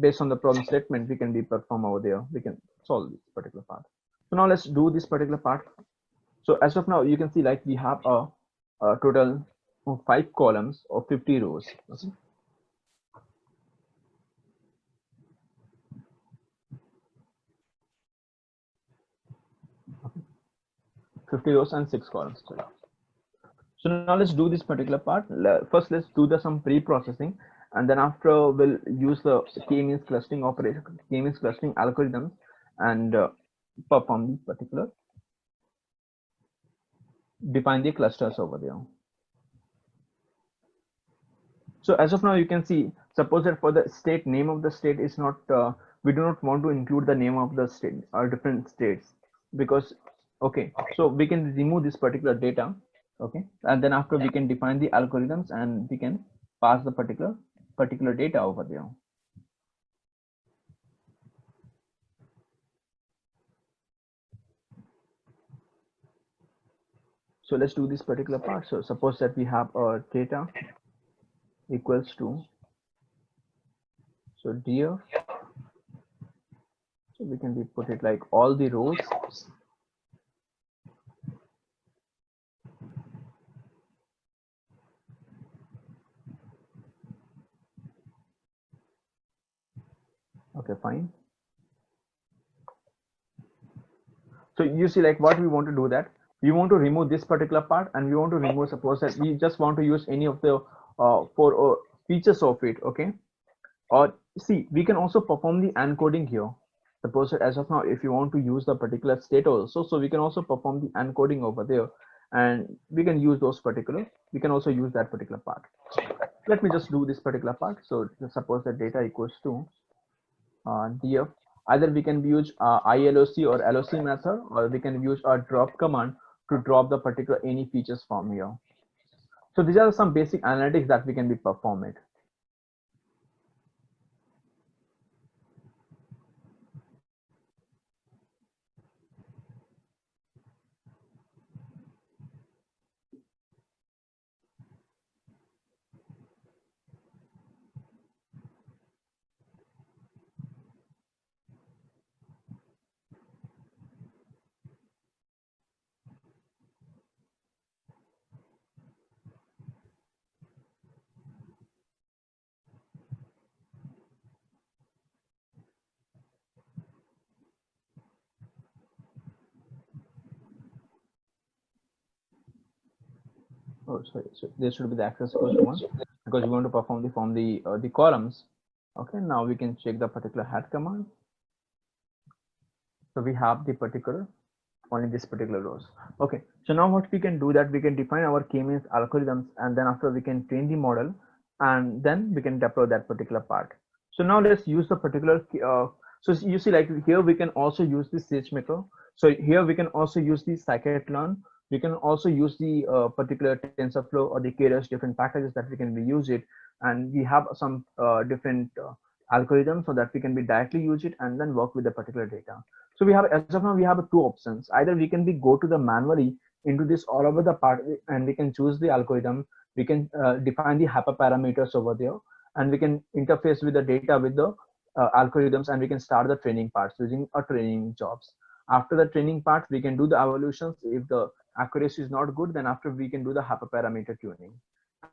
based on the problem statement we can be perform over there, we can solve this particular part. So now let's do this particular part. So as of now you can see like we have a total of 5 columns or 50 rows. Okay. 50 rows and 6 columns. Sorry. So now let's do this particular part. First, let's do the some pre-processing, and then after we'll use the K-means clustering operation, K-means clustering algorithm, and perform the particular, define the clusters over there. So as of now, you can see, suppose that for the state, name of the state is not, we do not want to include the name of the state or different states, because, okay, so we can remove this particular data. Okay, and then after we can define the algorithms and we can pass the particular data over there. So let's do this particular part. So suppose that we have a data equals to, so dear, so we can be put it like all the rows okay, fine. So you see like what we want to do, that we want to remove this particular part and we want to remove, suppose that we just want to use any of the four features of it. Okay, or see, we can also perform the encoding here. Suppose that as of now if you want to use the particular state also, so we can also perform the encoding over there and we can use those particular, we can also use that particular part. Let me just do this particular part. So suppose that data equals to df, either we can use ILOC or LOC method, or we can use a drop command to drop the particular any features from here. So these are some basic analytics that we can be performed. Oh, sorry. So there should be the access equals to 1 because we want to perform the columns. Okay, now we can check the particular head command. So we have the particular only this particular rows. Okay, so now what we can do, that we can define our K-means algorithms, and then after we can train the model, and then we can deploy that particular part. So now let's use the particular so you see like here we can also use the SageMaker. So here we can also use the scikit-learn. We can also use the particular TensorFlow or the Keras, different packages that we can use it, and we have some different algorithms so that we can be directly use it and then work with the particular data. So we have, as of now, we have 2 options. Either we can be go to the manually into this all over the part and we can choose the algorithm. We can define the hyperparameters over there, and we can interface with the data with the algorithms, and we can start the training parts using a training jobs. After the training part, we can do the evaluations. If the accuracy is not good, then after we can do the hyperparameter tuning.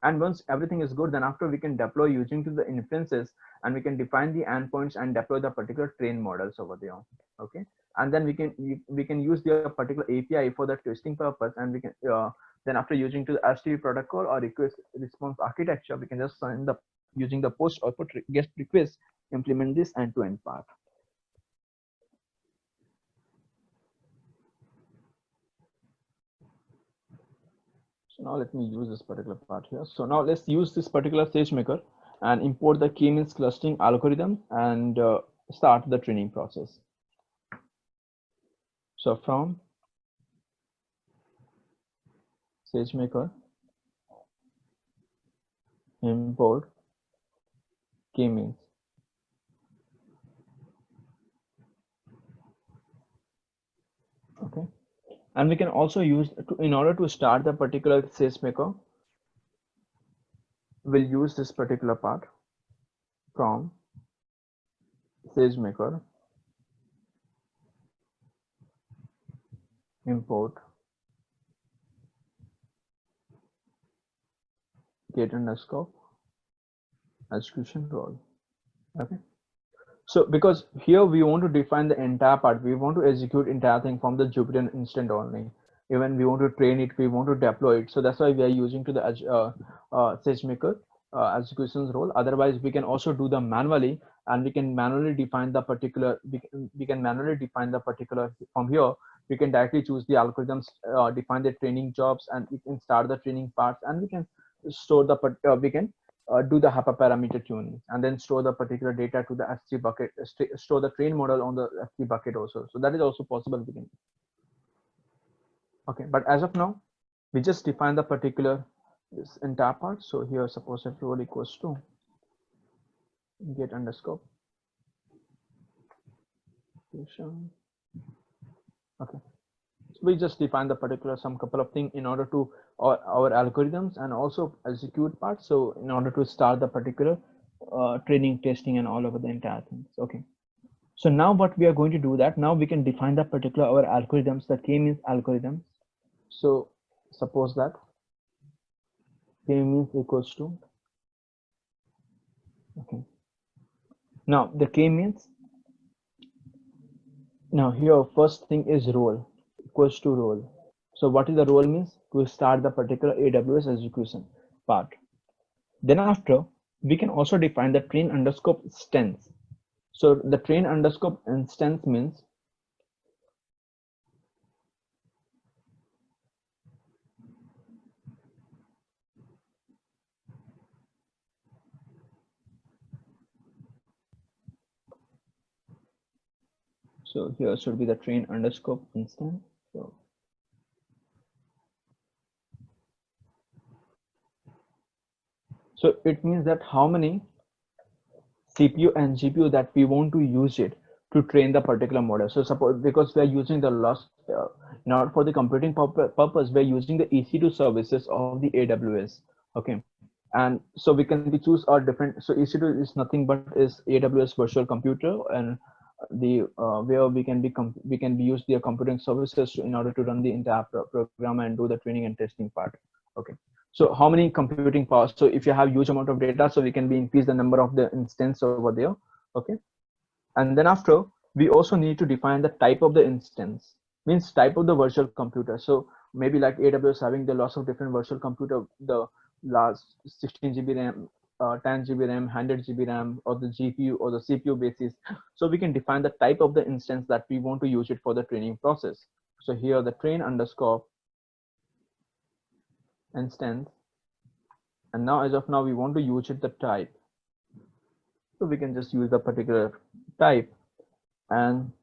And once everything is good, then after we can deploy using to the inferences, and we can define the endpoints and deploy the particular train models over there. Okay, and then we can use the particular API for the testing purpose, and we can then after using to the HTTP protocol or request response architecture, we can just send the using the post output GET request, implement this end-to-end part. So now let me use this particular part here. So now let's use this particular SageMaker and import the k-means clustering algorithm and start the training process. So from SageMaker, import k-means. Okay, and we can also use in order to start the particular SageMaker, we'll use this particular part from SageMaker, import get underscore execution role. Okay, so because here we want to define the entire part, we want to execute entire thing from the Jupyter instant only. Even we want to train it, we want to deploy it, so that's why we are using to the SageMaker executions role. Otherwise we can also do them manually, and we can manually define the particular, we can manually define the particular. From here we can directly choose the algorithms, define the training jobs, and we can start the training parts, and we can store the we can do the hyperparameter tuning, and then store the particular data to the S3 bucket, store the train model on the S3 bucket also. So that is also possible we can. Okay, but as of now, we just define the particular this entire part. So here suppose if role equals to get underscore. Okay, so we just define the particular some couple of things in order to our algorithms and also execute part. So in order to start the particular training, testing, and all over the entire things. Okay, so now what we are going to do that now we can define the particular our algorithms, the k-means algorithms. So suppose that k-means equals to, okay, now the k-means, now here first thing is role equals to role. So what is the role means? To start the particular AWS execution part. Then after we can also define the train underscore instance. So the train underscore instance means so here should be the train underscore instance. So it means that how many CPU and GPU that we want to use it to train the particular model. So suppose because we are using the loss not for the computing purpose, we're using the EC2 services of the AWS. Okay, and so we can be choose our different. So EC2 is nothing but is AWS virtual computer, and the where we can be use their computing services in order to run the entire program and do the training and testing part. Okay, so how many computing powers? So if you have huge amount of data, so we can be increase the number of the instance over there. Okay, and then after we also need to define the type of the instance, means type of the virtual computer. So maybe like AWS having the lots of different virtual computer, the last 16 GB RAM, 10 GB RAM, 100 GB RAM, or the GPU or the CPU basis. So we can define the type of the instance that we want to use it for the training process. So here the train underscore instance, and now as of now we want to use it the type. So we can just use the particular type, and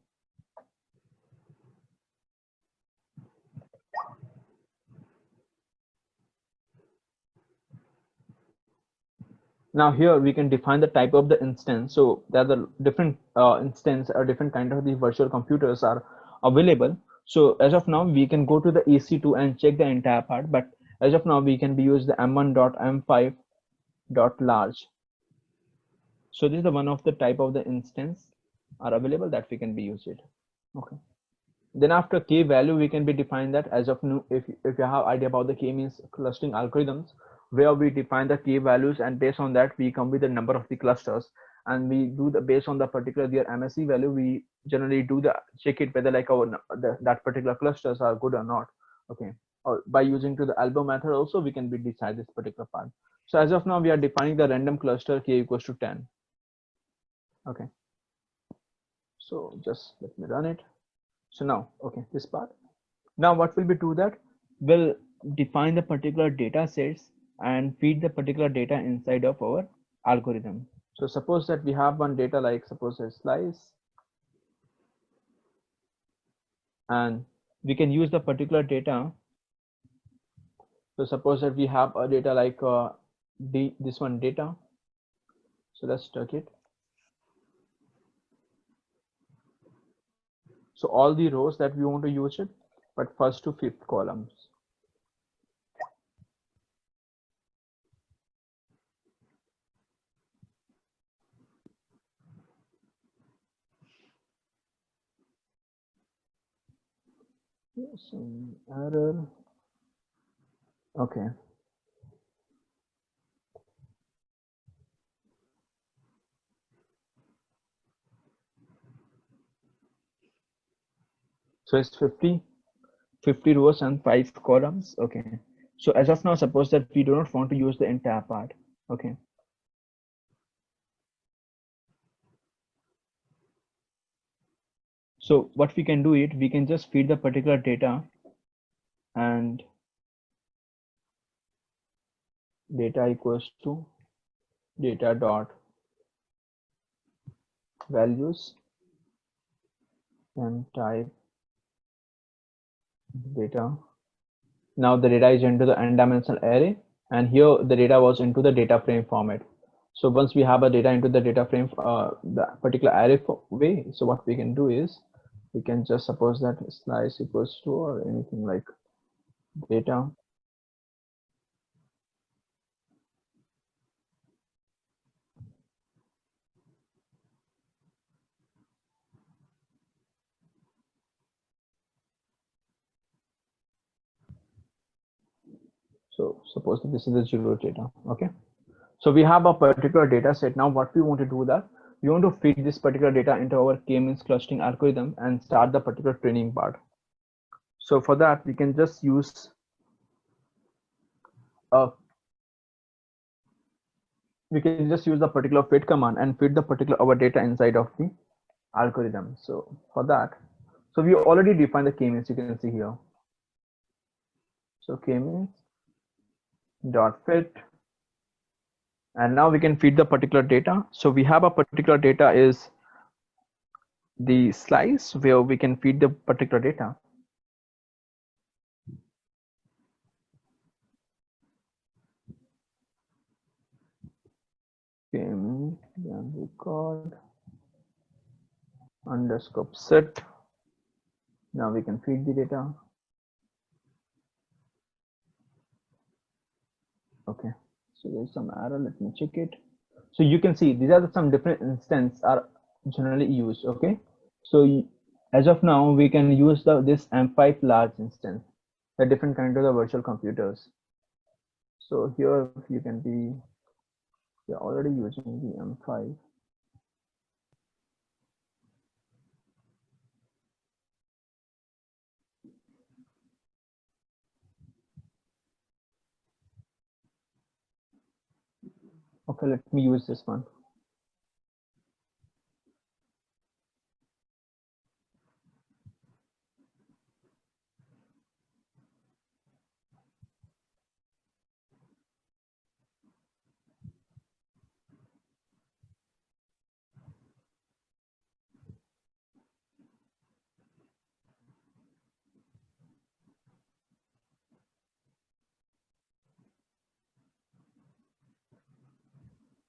now here we can define the type of the instance. So there are the different instance or different kind of the virtual computers are available. So as of now we can go to the EC2 and check the entire part, but as of now we can be use the m1.m5.large. So this is the one of the type of the instance are available that we can be used it. Okay, then after k value we can be defined that as of now, if you have idea about the k-means clustering algorithms, where we define the key values, and based on that we come with the number of the clusters, and we do the based on the particular their MSE value, we generally do the check it whether like that particular clusters are good or not. Okay, or by using to the albo method also we can be decide this particular part. So as of now we are defining the random cluster k equals to 10. Okay, so just let me run it. So now, okay, this part. Now what will we do that? We'll define the particular data sets and feed the particular data inside of our algorithm. So suppose that we have one data like suppose a slice, and we can use the particular data. So suppose that we have a data like this one data. So let's check it. So all the rows that we want to use it, but first to fifth columns. Some error. Okay. So it's 50 rows and 5 columns. Okay. So as of now, suppose that we do not want to use the entire part. Okay. So what we can do it, we can just feed the particular data, and data equals to data dot values and type data. Now the data is into the n-dimensional array, and here the data was into the data frame format. So once we have a data into the data frame, the particular array way, so what we can do is we can just suppose that slice equals to or anything like data. So suppose that this is the 0 data. Okay. So we have a particular data set. Now what we want to do that we want to feed this particular data into our k-means clustering algorithm and start the particular training part. So for that we can just use the particular feed command and feed the particular our data inside of the algorithm. So for that, so we already defined the k-means, you can see here. So k-means dot fit, and now we can feed the particular data. So we have a particular data is the slice where we can feed the particular data. K-means then record underscore set. Now we can feed the data. Okay, so there's some error, let me check it. So you can see these are some different instances are generally used. Okay, so as of now we can use this M5 large instance, the different kind of the virtual computers. So here you can be, you're already using the M5. Okay, let me use this one.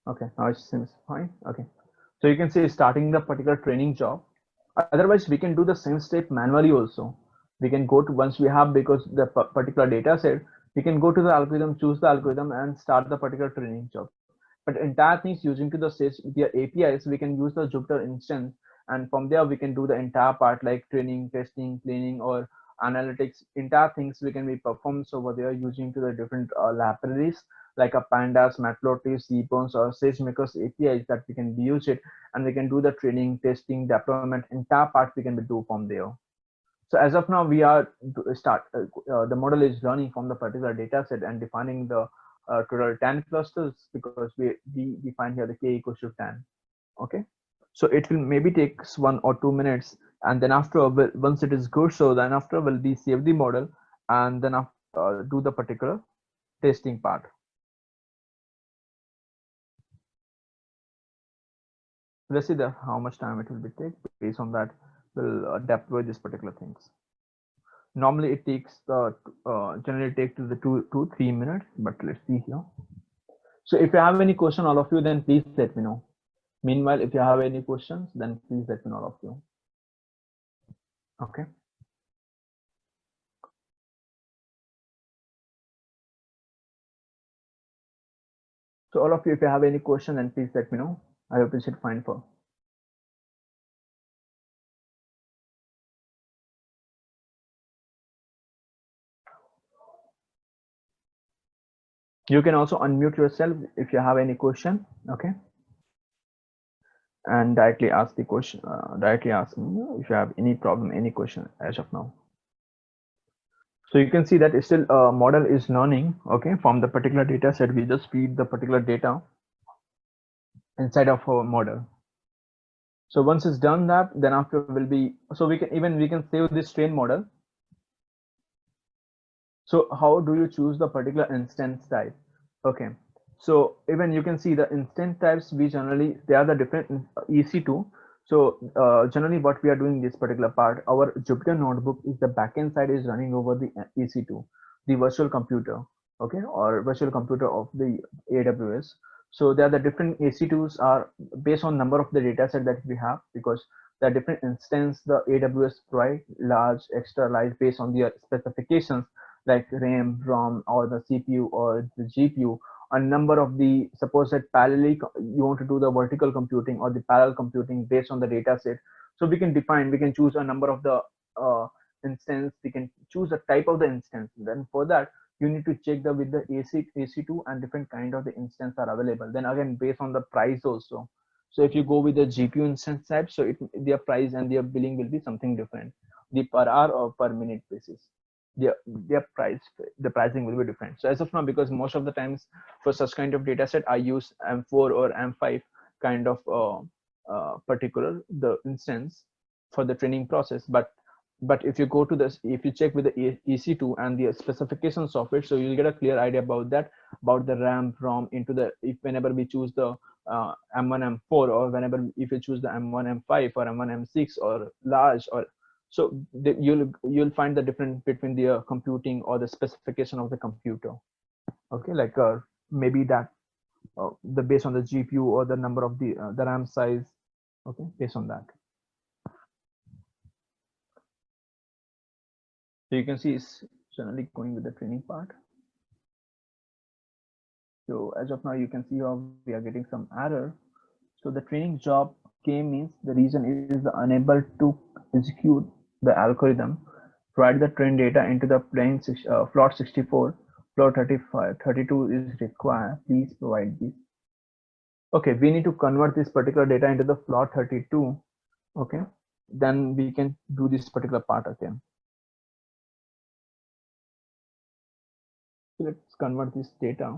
Okay, now it seems fine. Okay, so you can see starting the particular training job. Otherwise we can do the same step manually also. We can go to, once we have, because the particular data set, we can go to the algorithm, choose the algorithm and start the particular training job. But entire things using to the stage via APIs, we can use the Jupyter instance, and from there we can do the entire part like training, testing, cleaning, or analytics. Entire things we can be performed over there using to the different libraries like a pandas, matplotlib, cbones, or sagemakers APIs that we can use it, and we can do the training, testing, deployment, entire part we can do from there. So as of now, we are the model is learning from the particular data set and defining the total 10 clusters, because we define here the k equals to 10. Okay, so it will maybe takes 1 or 2 minutes, and then after once it is good, so then after will be save the model, and then do the particular testing part. Let's see how much time it will be take. Based on that, we'll deploy these particular things. Normally it takes generally take to the 2 to 3 minutes, but let's see here. So if you have any question, all of you, then please let me know. Meanwhile, if you have any questions, then please let me know, all of you. Okay. So all of you, if you have any question, then please let me know. I hope you should find for. You can also unmute yourself if you have any question. Okay. And directly ask the question. Directly ask me if you have any problem, any question as of now. So you can see that it's still model is learning. Okay, from the particular data set, we just feed the particular data inside of our model. So once it's done that, then after will be, so we can save this train model. So how do you choose the particular instance type? Okay, so even you can see the instance types, we generally, they are the different EC2. So generally what we are doing this particular part, our Jupyter notebook is the backend side is running over the EC2, the virtual computer, okay, or virtual computer of the AWS. So there are the different EC2s are based on number of the data set that we have, because the different instance the AWS provide large, extra large based on their specifications, like RAM, ROM, or the CPU or the GPU. A number of the, suppose that parallelly you want to do the vertical computing or the parallel computing based on the data set. So we can choose a number of the instance, we can choose a type of the instance. Then for that, you need to check the with the AC2 and different kind of the instance are available. Then again, based on the price also. So if you go with the GPU instance type, so their price and their billing will be something different, the per hour or per minute basis. Their price, the pricing will be different. So as of now, because most of the times for such kind of data set, I use M4 or M5 kind of particular the instance for the training process. But if you go to this, if you check with the EC2 and the specifications of it, so you'll get a clear idea about that, about the RAM, ROM into the, if whenever we choose the M1, M4, or whenever if you choose the M1, M5 or M1, M6 or large, or so you'll find the difference between the computing or the specification of the computer. Okay, like maybe that the based on the GPU or the number of the RAM size. Okay, based on that. So you can see it's generally going with the training part. So as of now, you can see how we are getting some error. So the training job K means the reason is the unable to execute the algorithm, provide the train data into the plane float 64, float 35, 32 is required. Please provide this. Okay, we need to convert this particular data into the float 32. Okay, then we can do this particular part again. So let's convert this data.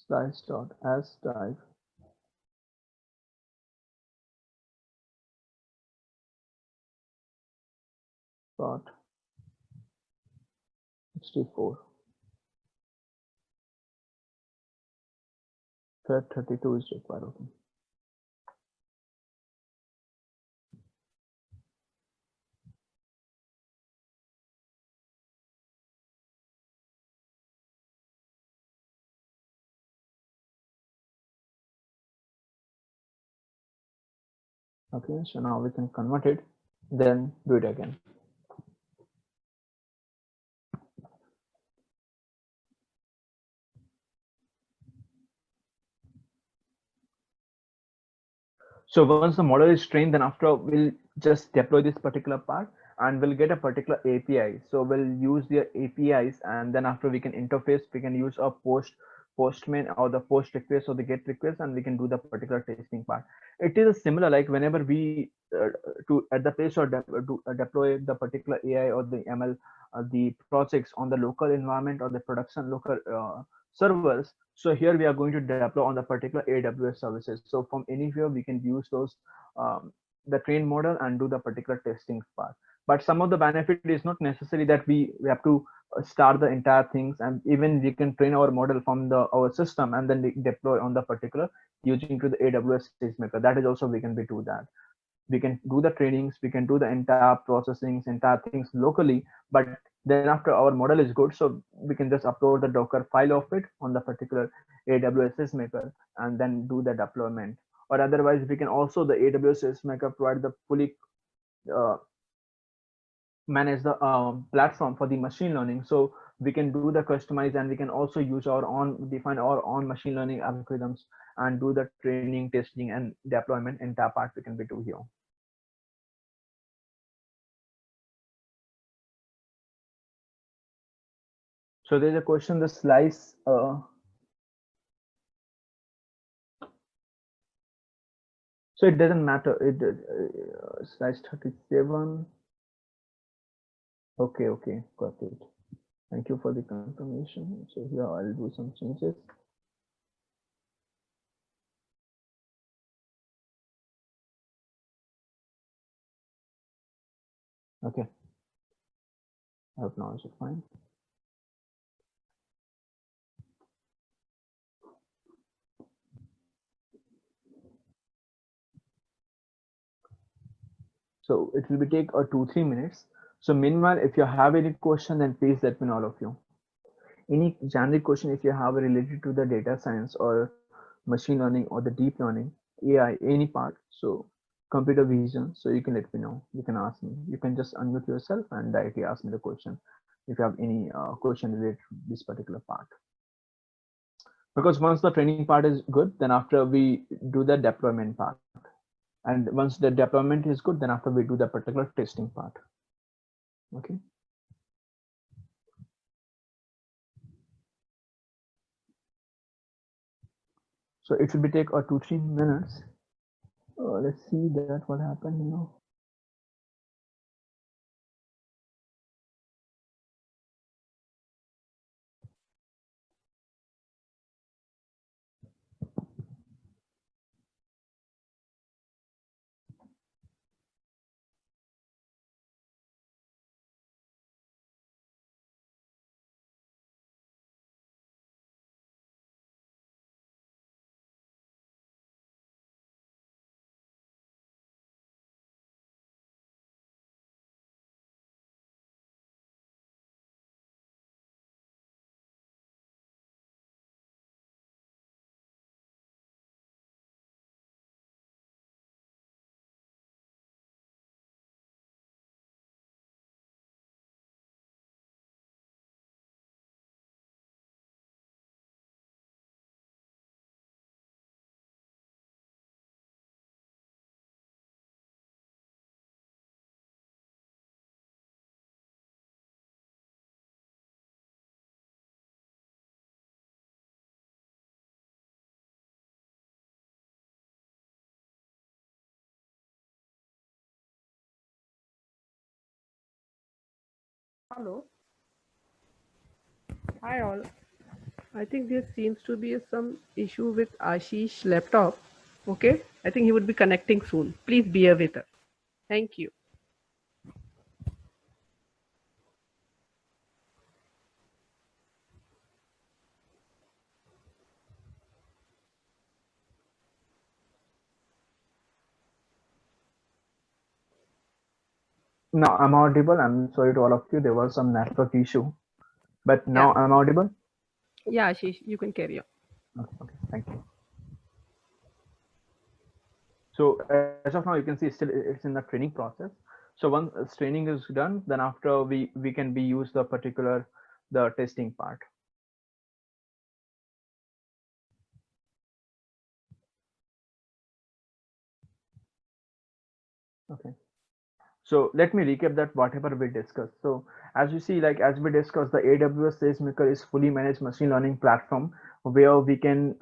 Slice.as type dot 64. Thread 32 is required. Okay. Okay, so now we can convert it, then do it again. So once the model is trained, then after we'll just deploy this particular part and we'll get a particular API. So we'll use the APIs and then after we can interface, we can use a postman or the post request or the get request and we can do the particular testing part. It is similar like whenever we to at the place or deploy the particular AI or the ML the projects on the local environment or the production local servers. So here we are going to deploy on the particular AWS services. So from anywhere we can use those um, the train model and do the particular testing part. But some of the benefit is not necessary that we have to start the entire things, and even we can train our model from the our system and then deploy on the particular using to the AWS SageMaker. That is also we can be do that. We can do the trainings, we can do the entire processing, entire things locally, but then after our model is good, so we can just upload the Docker file of it on the particular AWS SageMaker and then do the deployment. Or otherwise, we can also the AWS SageMaker provide the fully uh, manage the platform for the machine learning. So we can do the customize and we can also use our own define our own machine learning algorithms and do the training, testing, and deployment. Entire part we can be do here. So there's a question, the slice, so it doesn't matter. Slice 37. Okay, got it. Thank you for the confirmation. So here I'll do some changes. Okay. I hope now is it fine. So it will be take 2-3 minutes. So meanwhile, if you have any question, then please let me know, all of you. Any generic question if you have related to the data science or machine learning or the deep learning, AI, any part, so computer vision, so you can let me know. You can ask me. You can just unmute yourself and directly ask me the question if you have any question related to this particular part. Because once the training part is good, then after we do the deployment part. And once the deployment is good, then after we do the particular testing part. Okay. So it will be take 2-3 minutes. Let's see that what happened now. Hello. Hi all. I think there seems to be some issue with Ashish laptop. Okay. I think he would be connecting soon. Please bear with us. Thank you. Now I'm audible. I'm sorry to all of you. There was some network issue, but Yeah. now I'm audible. Yeah, Ashish, you can carry on. Okay, thank you. So as of now, you can see still it's in the training process. So once training is done, then after we can be use the particular the testing part. Okay. So let me recap that whatever we discussed. So as you see, like as we discussed, the AWS SageMaker is fully managed machine learning platform where we can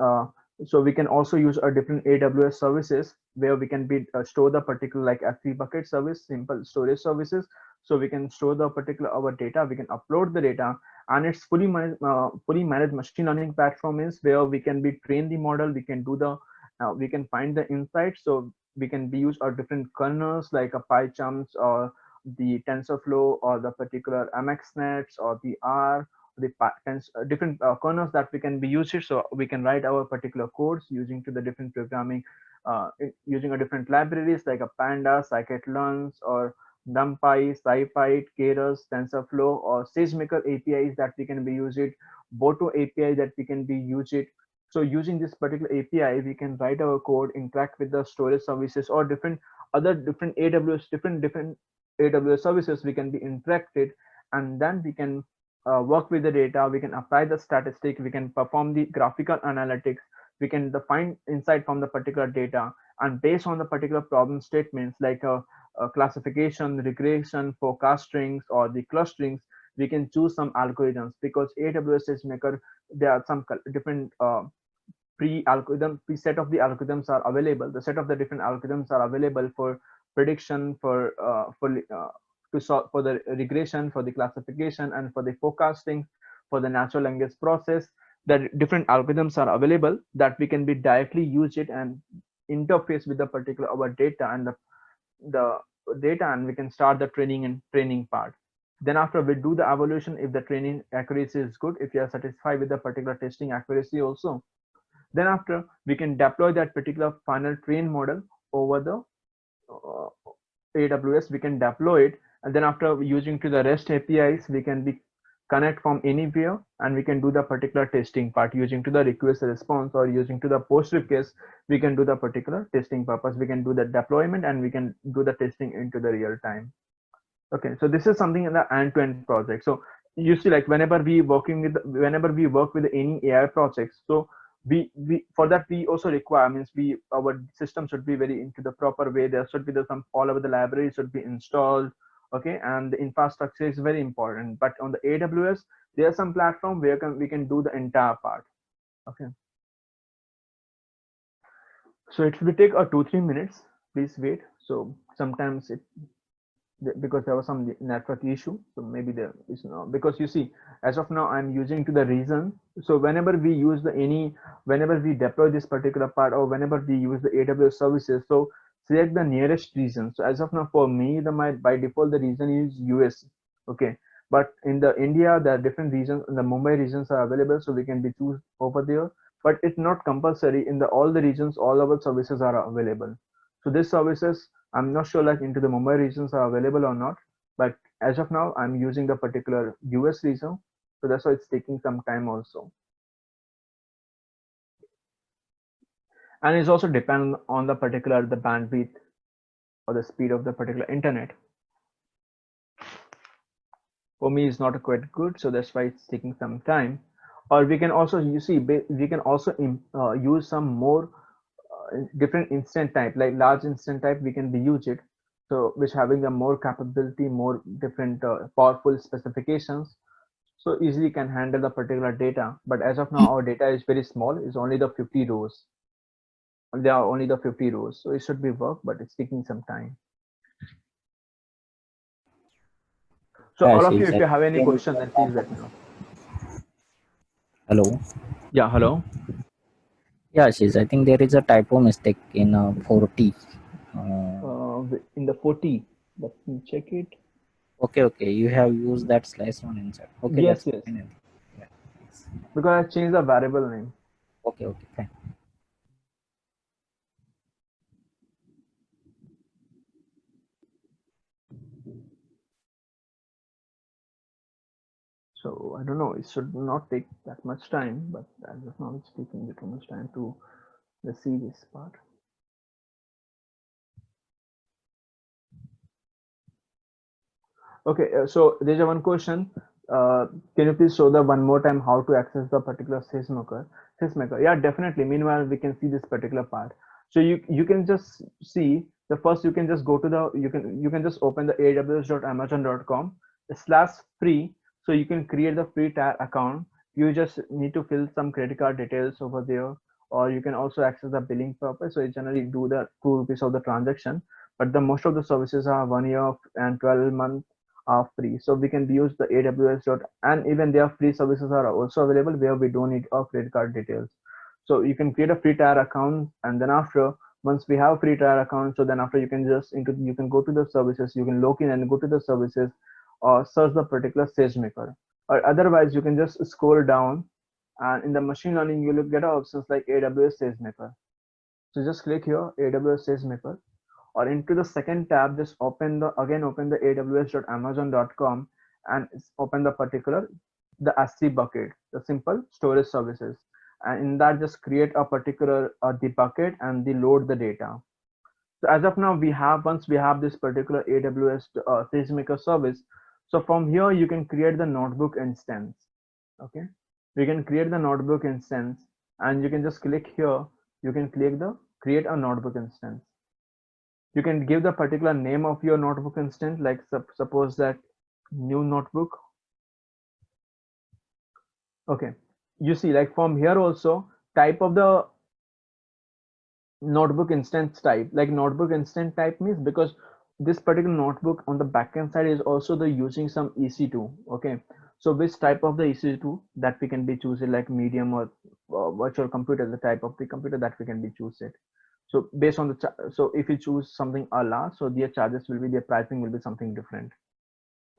so we can also use a different AWS services where we can be store the particular like S3 bucket service, simple storage services. So we can store the particular our data, we can upload the data, and it's fully managed machine learning platform is where we can be train the model, we can do the we can find the insights. So we can be use our different kernels like a PyCharms or the TensorFlow or the particular MXNets or the R, the different kernels that we can be used. So we can write our particular codes using to the different programming, using a different libraries like a Pandas, Scikit-learns, or NumPy, SciPy, Keras, TensorFlow, or SageMaker APIs that we can be use it, Boto API that we can be use it. So using this particular API, we can write our code, interact with the storage services or different other different AWS, different AWS services. We can be interacted, and then we can work with the data. We can apply the statistic. We can perform the graphical analytics. We can find insight from the particular data, and based on the particular problem statements like a classification, regression, forecast strings, or the clusterings, we can choose some algorithms because AWS SageMaker there are some different pre-algorithm preset of the algorithms are available. The set of the different algorithms are available for prediction, to solve for the regression, for the classification, and for the forecasting, for the natural language process. The different algorithms are available that we can be directly use it and interface with the particular our data and the data, and we can start the training part. Then after we do the evaluation, if the training accuracy is good, if you are satisfied with the particular testing accuracy also, then after we can deploy that particular final train model over the uh, AWS. We can deploy it, and then after using to the REST APIs, we can be connect from anywhere, and we can do the particular testing part using to the request response or using to the post request. We can do the particular testing purpose. We can do the deployment and we can do the testing into the real time. Okay, so this is something in the end-to-end project. So you see, like whenever we work with any AI projects, so we for that we also require means we our system should be very into the proper way. There should be some all over the library should be installed. Okay, and the infrastructure is very important. But on the AWS, there's some platform where we can do the entire part. Okay, so it will take 2-3 minutes. Please wait. So sometimes because there was some network issue, so maybe there is no, because you see as of now I'm using to the reason. So whenever we use whenever we deploy this particular part or whenever we use the AWS services, so select the nearest region. So as of now for me my by default the region is US. Okay, but in the India there are different regions, and the Mumbai regions are available, so we can be choose over there, but it's not compulsory. In the all the regions all our services are available. So these services I'm not sure like into the Mumbai regions are available or not, but as of now I'm using the particular US region, so that's why it's taking some time also. And it's also depend on the particular the bandwidth or the speed of the particular internet. For me it's not quite good, so that's why it's taking some time. Or we can also we can also use some more different instant type like large instant type we can be use it, so which having a more capability, more different powerful specifications, so easily can handle the particular data. But as of now our data is very small, is only the 50 rows, there are only the 50 rows, so it should be work, but it's taking some time. So all of you, if you have any questions, then please let me know. Hello. Yeah, hello. Yeah, Ashish, I think there is a typo mistake in 40. In the 40, let me check it. Okay, you have used that /1 inside. Okay, yes, that's yes. fine. Yeah. Because I changed the variable name. Okay, fine. So I don't know, it should not take that much time, but as of now it's taking too much time to receive this part. Okay, so there's one question. Can you please show the one more time how to access the particular SageMaker? Yeah, definitely. Meanwhile, we can see this particular part. So you can just see The first, you can just go to the, you can just open the aws.amazon.com/free. So you can create the free tier account. You just need to fill some credit card details over there, or you can also access the billing purpose. So you generally do the 2 rupees of the transaction, but the most of the services are 1 year and 12 months are free. So we can use the AWS dot, and even their free services are also available where we don't need our credit card details. So you can create a free tier account, and then after, once we have free trial account, so then after you can just you can go to the services, you can log in and go to the services, or search the particular SageMaker, or otherwise you can just scroll down, and in the machine learning you will get options like AWS SageMaker. So just click here, AWS SageMaker, or into the second tab, just open the, again open the aws.amazon.com, and open the particular, the S3 bucket, the simple storage services, and in that just create a particular the bucket and the load the data. So as of now we have, once we have this particular AWS SageMaker service, so from here you can create the notebook instance. Okay, we can create the notebook instance, and you can just click here, you can click the create a notebook instance. You can give the particular name of your notebook instance, like suppose that new notebook. Okay, you see, like from here also, type of the notebook instance type, like notebook instance type means, because this particular notebook on the backend side is also the using some EC2. Okay, so which type of the EC2 that we can be choosing, like medium or virtual computer, the type of the computer that we can be choose it. So based on the so if you choose something a la, so their charges will be, their pricing will be something different.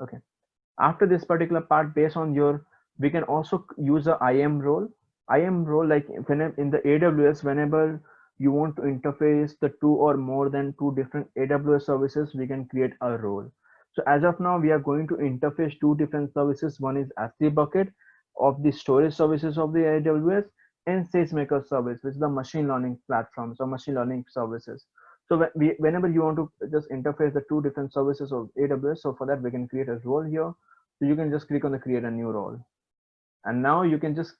Okay, after this particular part, based on your, we can also use a IAM role. IAM role, like when in the AWS, whenever you want to interface the two or more than two different AWS services, we can create a role. So as of now we are going to interface two different services. One is S3 bucket of the storage services of the AWS, and SageMaker service, which is the machine learning platforms or machine learning services. So whenever you want to just interface the two different services of AWS, so for that we can create a role here. So you can just click on the create a new role, and now you can just,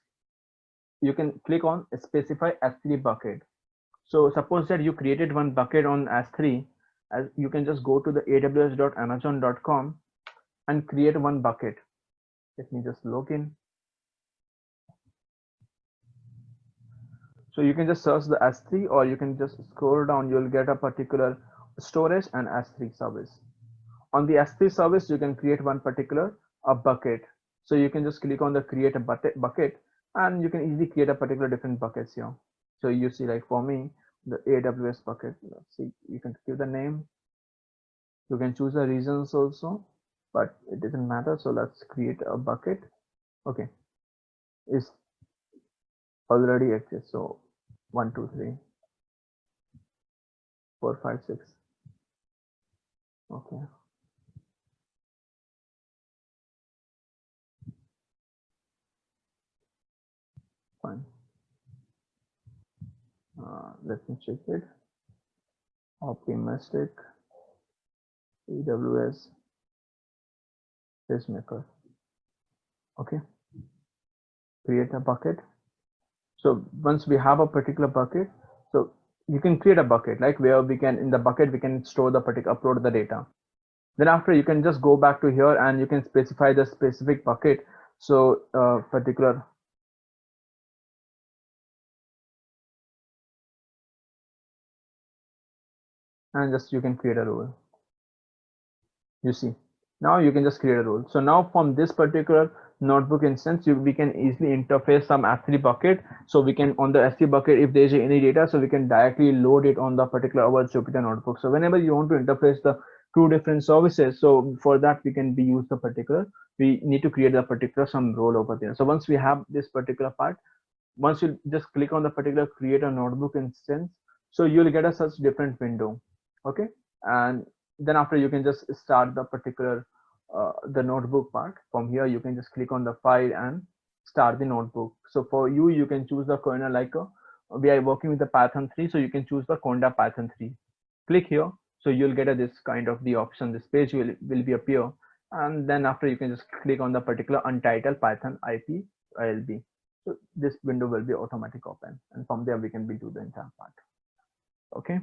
you can click on specify S3 bucket. So suppose that you created one bucket on S3, as you can just go to the aws.amazon.com and create one bucket. Let me just log in. So you can just search the S3, or you can just scroll down, you'll get a particular storage and S3 service. On the S3 service, you can create one particular a bucket. So you can just click on the create a bucket, and you can easily create a particular different buckets here. So you see, like for me, the AWS bucket, let's see, you can give the name, you can choose the reasons also, but it doesn't matter. So let's create a bucket. Okay, it's already exists. So 1 2 3 4 5 6. Okay, fine. Let me check it. Optimistic, AWS, SageMaker. Okay, create a bucket. So once we have a particular bucket, so you can create a bucket, like where we can, in the bucket we can store the particular, upload the data. Then after, you can just go back to here and you can specify the specific bucket. So particular, and just you can create a role. You see, now you can just create a role. So now from this particular notebook instance, we can easily interface some S3 bucket. So we can, on the S3 bucket, if there's any data, so we can directly load it on the particular our Jupyter notebook. So whenever you want to interface the two different services, so for that we can be use the particular, we need to create a particular some role over there. So once we have this particular part, once you just click on the particular create a notebook instance, so you'll get a such different window. Okay, and then after, you can just start the particular the notebook part. From here you can just click on the file and start the notebook. So for you, you can choose the Conda, like we are working with the Python 3, so you can choose the Conda Python 3. Click here, so you'll get this kind of the option, this page will be appear, and then after you can just click on the particular untitled Python IP ILB. So this window will be automatic open, and from there we can be do the entire part. Okay.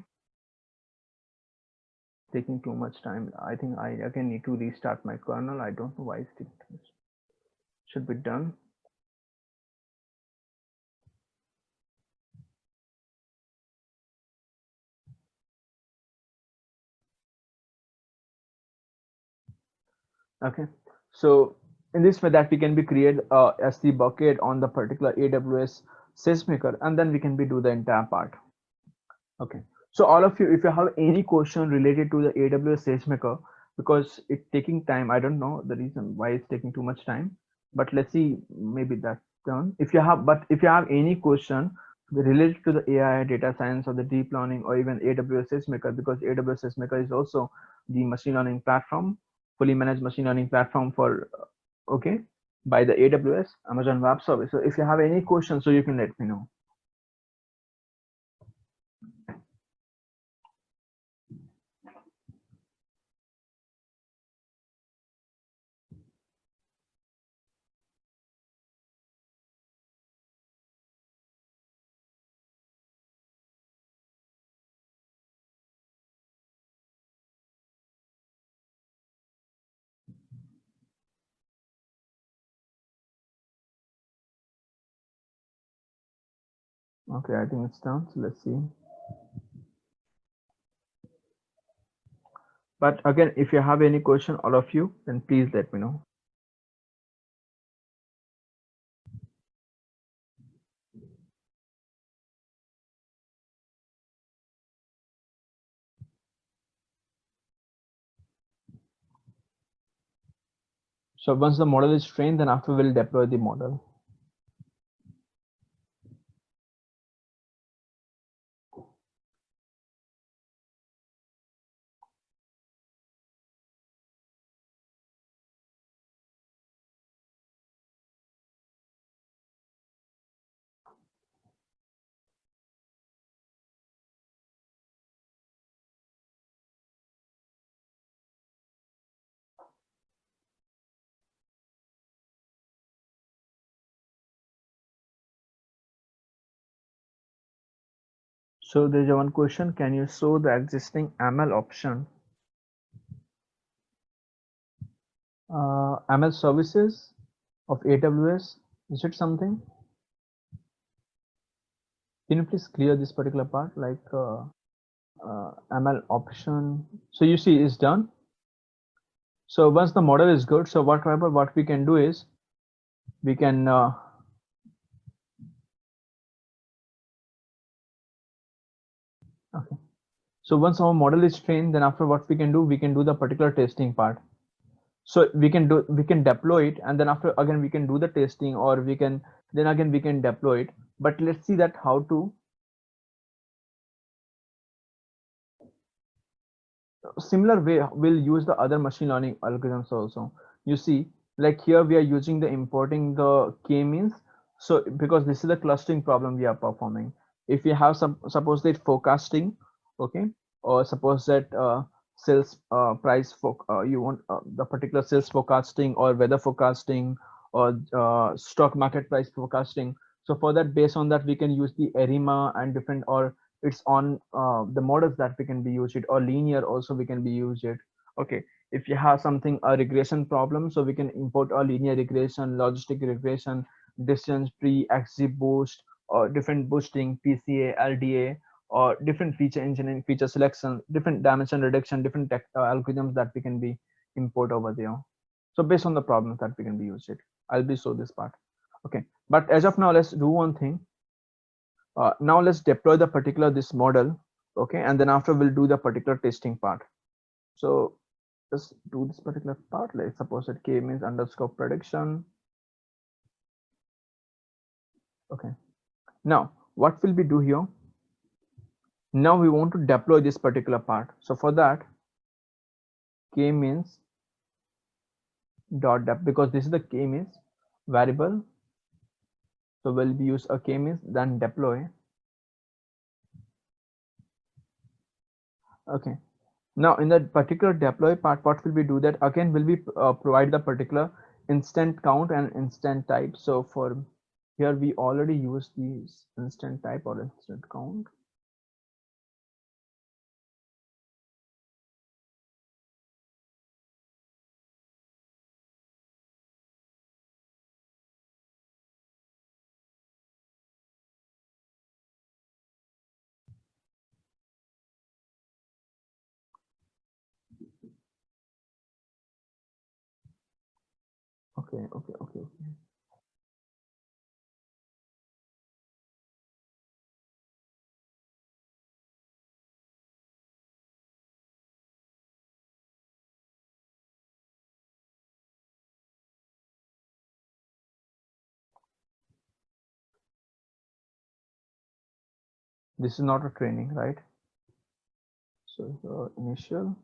taking too much time. I think I again need to restart my kernel. I don't know why it's taking too much. Should be done. Okay, so in this way that we can be create a S3 bucket on the particular AWS SageMaker, and then we can be do the entire part. Okay, so all of you, if you have any question related to the AWS SageMaker, because it's taking time, I don't know the reason why it's taking too much time, but let's see, maybe that's done. If you have any question related to the AI, data science, or the deep learning, or even AWS SageMaker, because AWS SageMaker is also the machine learning platform, fully managed machine learning platform for, okay, by the AWS, Amazon Web Service. So if you have any questions, so you can let me know. Okay, I think it's done. So let's see. But again, if you have any question, all of you, then please let me know. So once the model is trained, then after we'll deploy the model. So there's one question: can you show the existing ML option? ML services of AWS. Is it something? Can you please clear this particular part, like ML option? So you see, it's done. So once the model is good, so what we can do is we can okay. So once our model is trained, then after what we can do the particular testing part. So we can deploy it, and then after again we can do the testing, or we can deploy it. But let's see that how to similar way we'll use the other machine learning algorithms also. You see, like here we are using the importing the k-means. So because this is the clustering problem we are performing. If you have some, suppose that forecasting, okay, or suppose that sales price for you want the particular sales forecasting, or weather forecasting, or stock market price forecasting. So for that, based on that, we can use the ARIMA and different, or it's on the models that we can be used it, or linear also we can be used it. Okay, if you have something a regression problem, so we can import a linear regression, logistic regression, distance tree, XGBoost, or different boosting, PCA, LDA, or different feature engineering, feature selection, different dimension reduction, different tech, algorithms that we can be import over there. So based on the problems that we can be used it, I'll be show this part. Okay, but as of now, let's do one thing. Now let's deploy the particular this model, okay, and then after we'll do the particular testing part. So let's do this particular part. Let's suppose that k means underscore prediction. Okay, now what will we do here? Now we want to deploy this particular part. So for that, k means dot dep, because this is the k means variable, so we'll be use a k means, then deploy. Okay, now in that particular deploy part, what will we do? That again will we provide the particular instant count and instant type. So for here we already use these instant type or instant count. Okay. This is not a training, right? So the initial.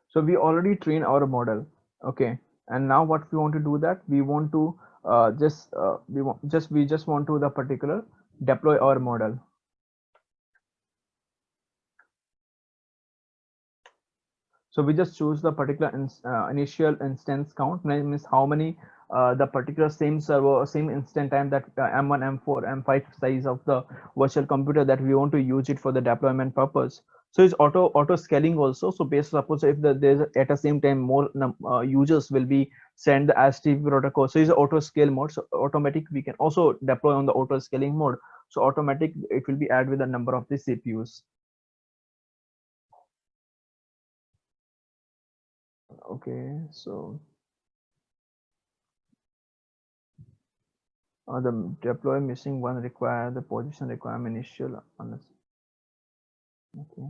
So we already train our model, okay, and now what we want to do that we want to we just want to the particular deploy our model. So we just choose the particular initial instance count, means how many the particular same server, same instant time that M1, M4, M5 size of the virtual computer that we want to use it for the deployment purpose. So it's auto scaling also. So based suppose if there's at the same time more users will be send the HTTP protocol. So it's auto scale mode. So automatic we can also deploy on the auto scaling mode. So automatic it will be add with the number of the CPUs. Okay, so the deploy missing one require the position requirement initial unless. Okay.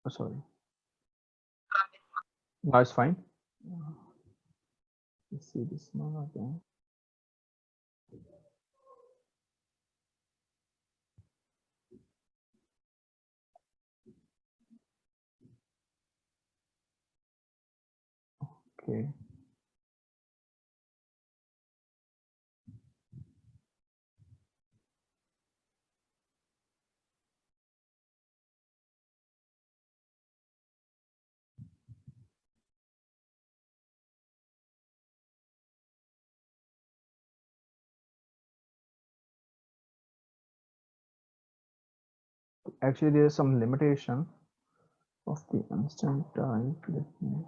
Oh, sorry. No, it's fine. Let's see this now again. Okay. Actually, there is some limitation of the instant type. Let me.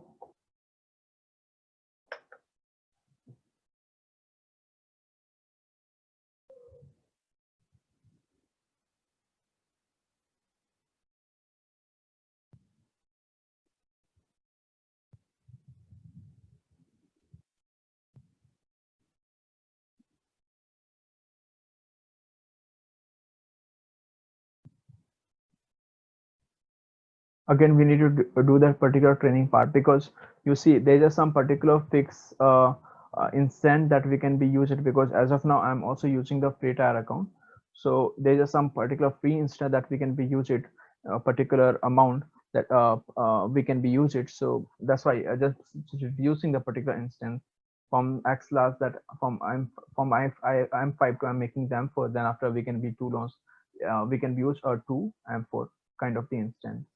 Again, we need to do that particular training part, because you see there is some particular fix instant that we can be used it, because as of now I'm also using the free tier account. So there is some particular free instant that we can be use it a particular amount that we can be use it. So that's why I just reducing the particular instance from X class that I'm 5 to I'm making them 4. Then after we can be 2 loans, we can use a 2 and 4 kind of the instance.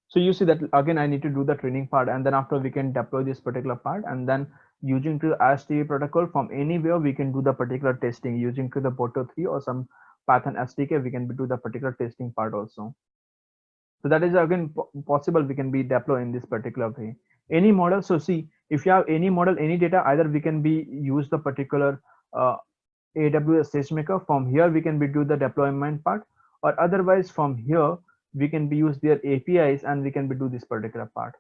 So you see that again I need to do the training part, and then after we can deploy this particular part, and then using to HTTP protocol from anywhere we can do the particular testing using to the Boto3 or some Python SDK. We can do the particular testing part also. So that is again possible. We can be deploy in this particular way. Any model. So see, if you have any model, any data, either we can be use the particular AWS SageMaker. From here we can be do the deployment part, or otherwise from here we can be use their APIs and we can be do this particular part.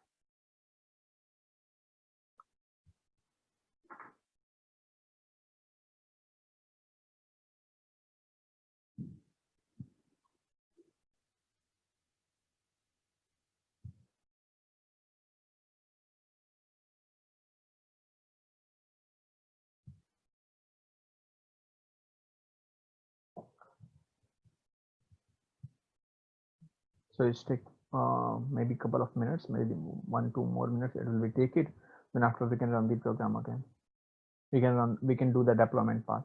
So it's take maybe a couple of minutes, maybe 1-2 more minutes it will be take it. Then after we can run the program again. We can do the deployment part.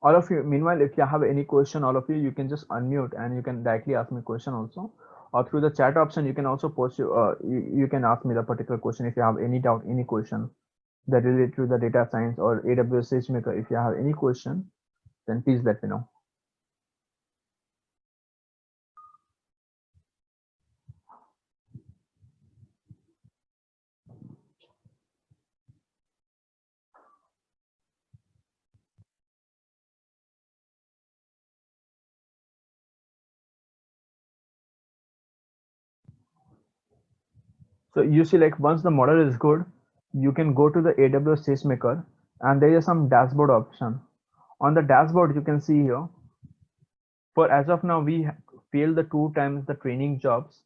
All of you, meanwhile, if you have any question, all of you can just unmute and you can directly ask me question also, or through the chat option you can also post you can ask me the particular question if you have any doubt, any question that related to the data science or AWS SageMaker. If you have any question, then please let me know. So you see, like once the model is good, you can go to the AWS SageMaker, and there is some dashboard option. On the dashboard, you can see here, for as of now, we failed the 2 times the training jobs.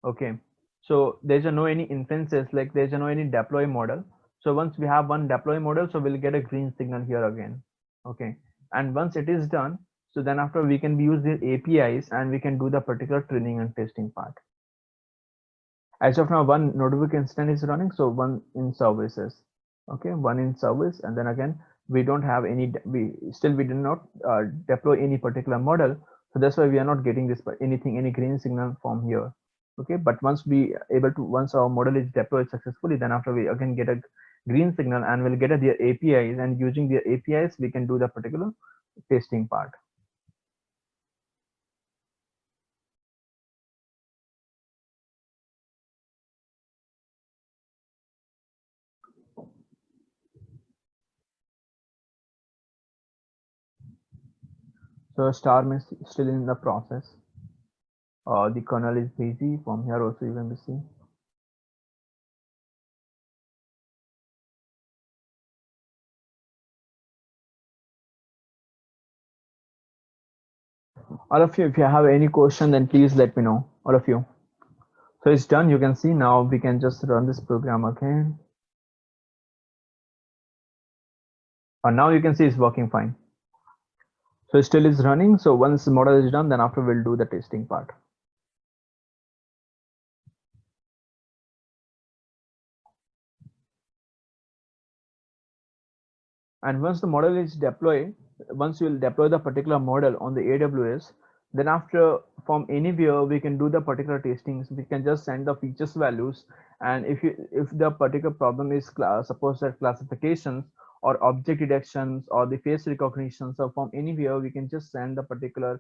Okay. So there's no any instances, like there's no any deploy model. So once we have one deploy model, so we'll get a green signal here again. Okay. And once it is done, so then after we can use the APIs and we can do the particular training and testing part. As of now, one notebook instance is running, so one in services. Okay, one in service, and then again, we don't have any, we did not deploy any particular model, so that's why we are not getting this anything, any green signal from here. Okay, but once we able to, once our model is deployed successfully, then after we again get a green signal and we'll get their APIs, and using their APIs, we can do the particular testing part. So star means still in the process. The kernel is busy. From here also you can see. All of you, if you have any question, then please let me know. All of you. So it's done. You can see now we can just run this program again. And now you can see it's working fine. So it still is running. So once the model is done, then after we'll do the testing part. And once the model is deployed, once you will deploy the particular model on the AWS, then after from anywhere we can do the particular testings. We can just send the features values, and if the particular problem is suppose that classifications or object detections or the face recognition, so from anywhere we can just send the particular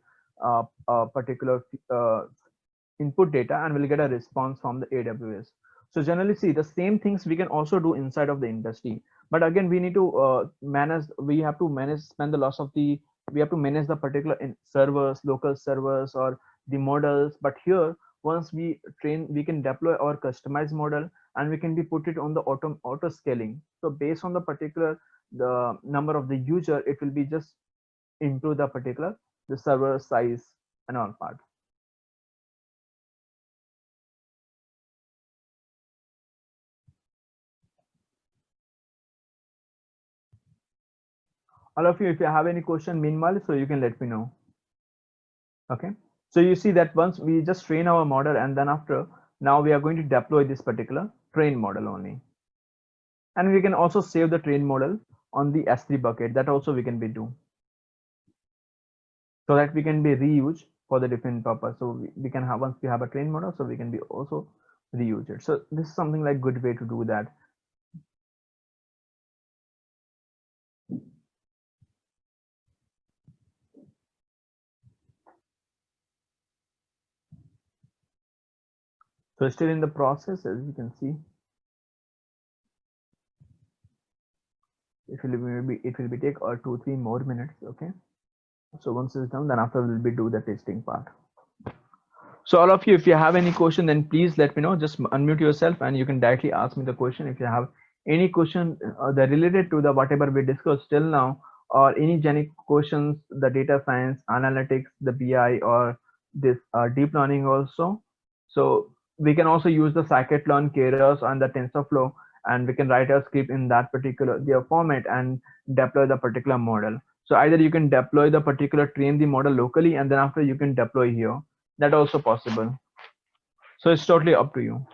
input data and we'll get a response from the AWS. So generally, see, the same things we can also do inside of the industry, but again we need to manage, we have to manage, spend the loss of the, we have to manage the particular servers, local servers or the models. But here, once we train, we can deploy our customized model and we can be put it on the auto scaling. So based on the particular the number of the user, it will be just into the particular the server size and all part. All of you, if you have any question meanwhile, so you can let me know. Okay, so you see that once we just train our model, and then after, now we are going to deploy this particular train model only, and we can also save the train model on the S3 bucket. That also we can be do, so that we can be reused for the different purpose. So we can have, once we have a train model, so we can be also reuse it. So this is something like good way to do that. So still in the process, as you can see. It will be take 2-3 more minutes. Okay, so once it's done, then after we'll be do the testing part. So all of you, if you have any question, then please let me know. Just unmute yourself and you can directly ask me the question. If you have any question that related to the whatever we discussed till now, or any generic questions, the data science, analytics, the BI, or this deep learning also. So we can also use the scikit-learn, Keras, and the TensorFlow, and we can write a script in that particular their format and deploy the particular model. So either you can deploy the particular, train the model locally, and then after you can deploy here. That also possible. So it's totally up to you.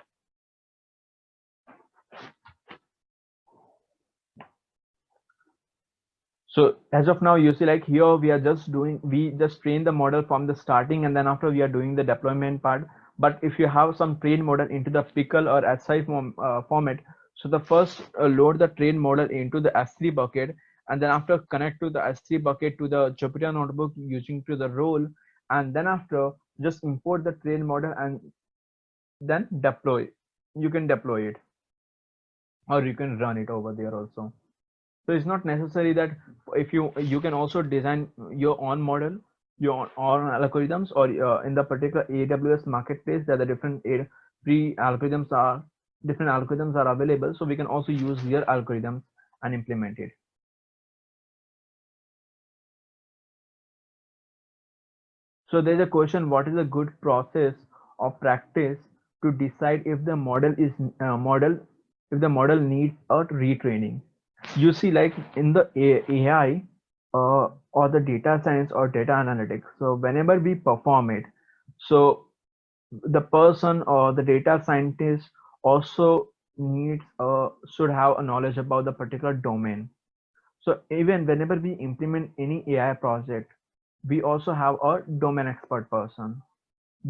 So as of now, you see, like here we are just doing, we just train the model from the starting, and then after we are doing the deployment part. But if you have some train model into the pickle or SI format, so the first load the train model into the S3 bucket, and then after connect to the S3 bucket to the Jupyter notebook using to the role, and then after just import the train model and then deploy. You can deploy it, or you can run it over there also. So it's not necessary that if you can also design your own model, your own algorithms, or in the particular AWS marketplace, that the different free algorithms are different algorithms are available, so we can also use their algorithms and implement it. So there's a question, what is a good process or practice to decide if the model is if the model needs a retraining? You see, like in the AI or the data science or data analytics, so whenever we perform it, so the person or the data scientist also needs should have a knowledge about the particular domain. So even whenever we implement any AI project, we also have a domain expert person,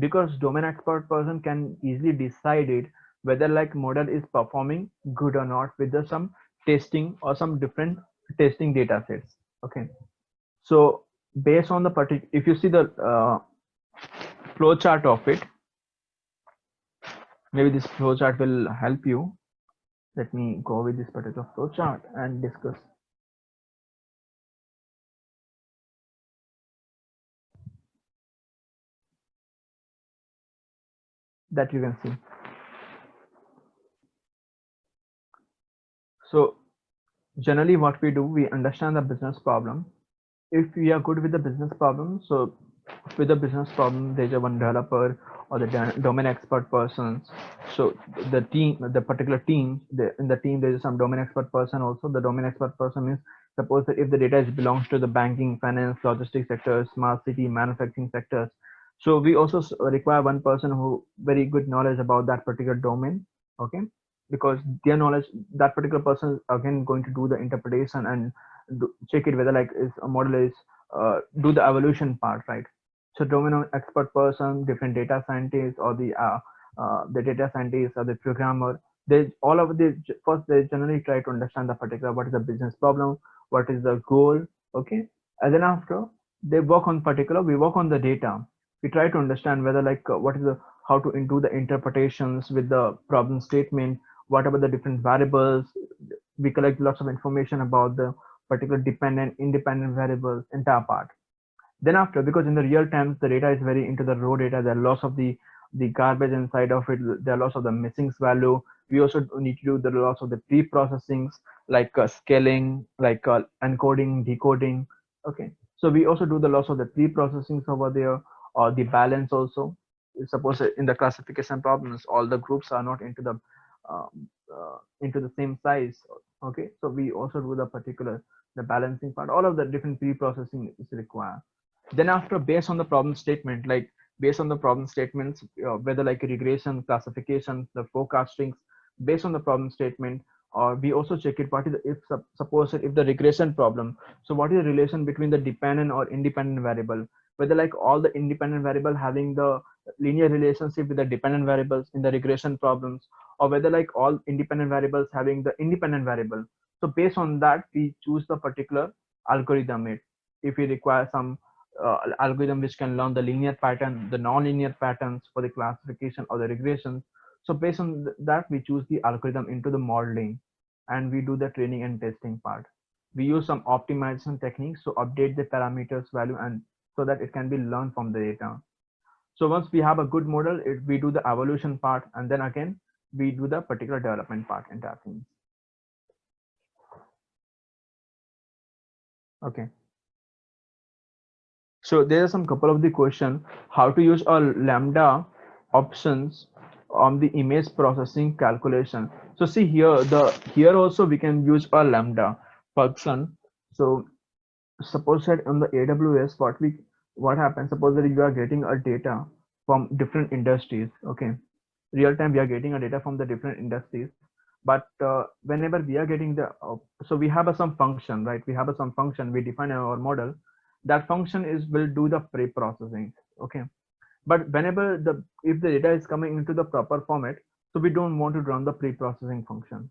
because domain expert person can easily decide it whether like model is performing good or not with the some testing or some different testing data sets. Okay, so based on the particular, if you see the flow chart of it, maybe this flow chart will help you. Let me go with this particular flow chart and discuss. That you can see. So generally what we do, we understand the business problem. If we are good with the business problem, so with the business problem, there's a one developer or the domain expert person. So the team, the particular team, in the team, there is some domain expert person also. The domain expert person means, suppose that if the data is belongs to the banking, finance, logistics sectors, smart city, manufacturing sectors. So we also require one person who very good knowledge about that particular domain. Okay, because their knowledge, that particular person is again going to do the interpretation and check it whether like is a model is do the evolution part, right? So domain expert person, different data scientists or the data scientists or the programmer, they all of the first they generally try to understand the particular what is the business problem, what is the goal. Okay, and then after they work on particular, we work on the data. We try to understand whether like what is the how to do the interpretations with the problem statement, what about the different variables. We collect lots of information about the particular dependent independent variables entire part. Then after, because in the real time the data is very into the raw data, there are lots of the garbage inside of it, there are lots of the missing value. We also need to do the lots of the pre-processings, like scaling, like encoding, decoding. Okay, so we also do the lots of the pre-processings over there, or the balance also. Suppose in the classification problems all the groups are not into the same size. Okay, so we also do the particular the balancing part. All of the different pre-processing is required. Then after, based on the problem statement, like based on the problem statements, whether like regression, classification, the forecastings, based on the problem statement, or we also check it what is the, if suppose if the regression problem, so what is the relation between the dependent or independent variable, whether like all the independent variable having the linear relationship with the dependent variables in the regression problems, or whether like all independent variables having the independent variable. So based on that we choose the particular algorithm. It if we require some algorithm which can learn the linear pattern, the non-linear patterns for the classification or the regressions. So based on that, we choose the algorithm into the modeling, and we do the training and testing part. We use some optimization techniques to update the parameters value and so that it can be learned from the data. So once we have a good model, we do the evolution part, and then again we do the particular development part entire things. Okay. So there are some couple of the question, how to use our lambda options on the image processing calculation. So see here, here also we can use a lambda function. So suppose that on the AWS, what happens, suppose that you are getting a data from different industries. Okay, real time we are getting a data from the different industries, but whenever we are getting the so we have some function, right? We have some function, we define our model. That function is will do the pre-processing. Okay, but whenever the if the data is coming into the proper format, so we don't want to run the pre-processing function.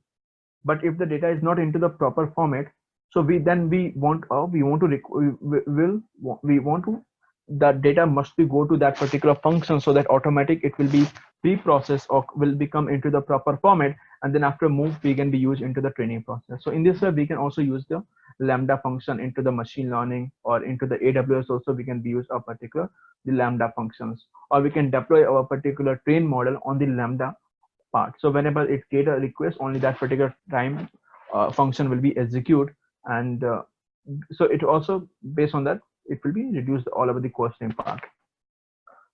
But if the data is not into the proper format, so we want we want to that data must be go to that particular function, so that automatic it will be pre-processed or will become into the proper format, and then after move we can be used into the training process. So in this way we can also use the lambda function into the machine learning, or into the AWS also we can be use a particular the lambda functions, or we can deploy our particular train model on the lambda part. So whenever it get a request, only that particular time function will be executed, and so it also based on that it will be reduced all over the questioning part.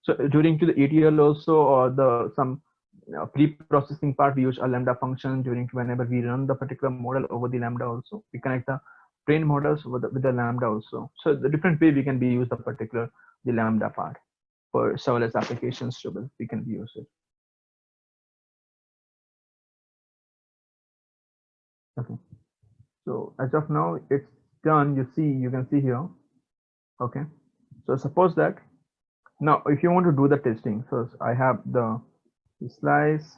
So during to the ETL also, or the some pre-processing part, we use a lambda function during whenever we run the particular model over the lambda also. We connect the train models with the lambda also. So the different way we can be use the particular the lambda part for serverless applications to we can use it. Okay. So as of now it's done. You can see here. Okay. So suppose that now if you want to do the testing, so I have the slice.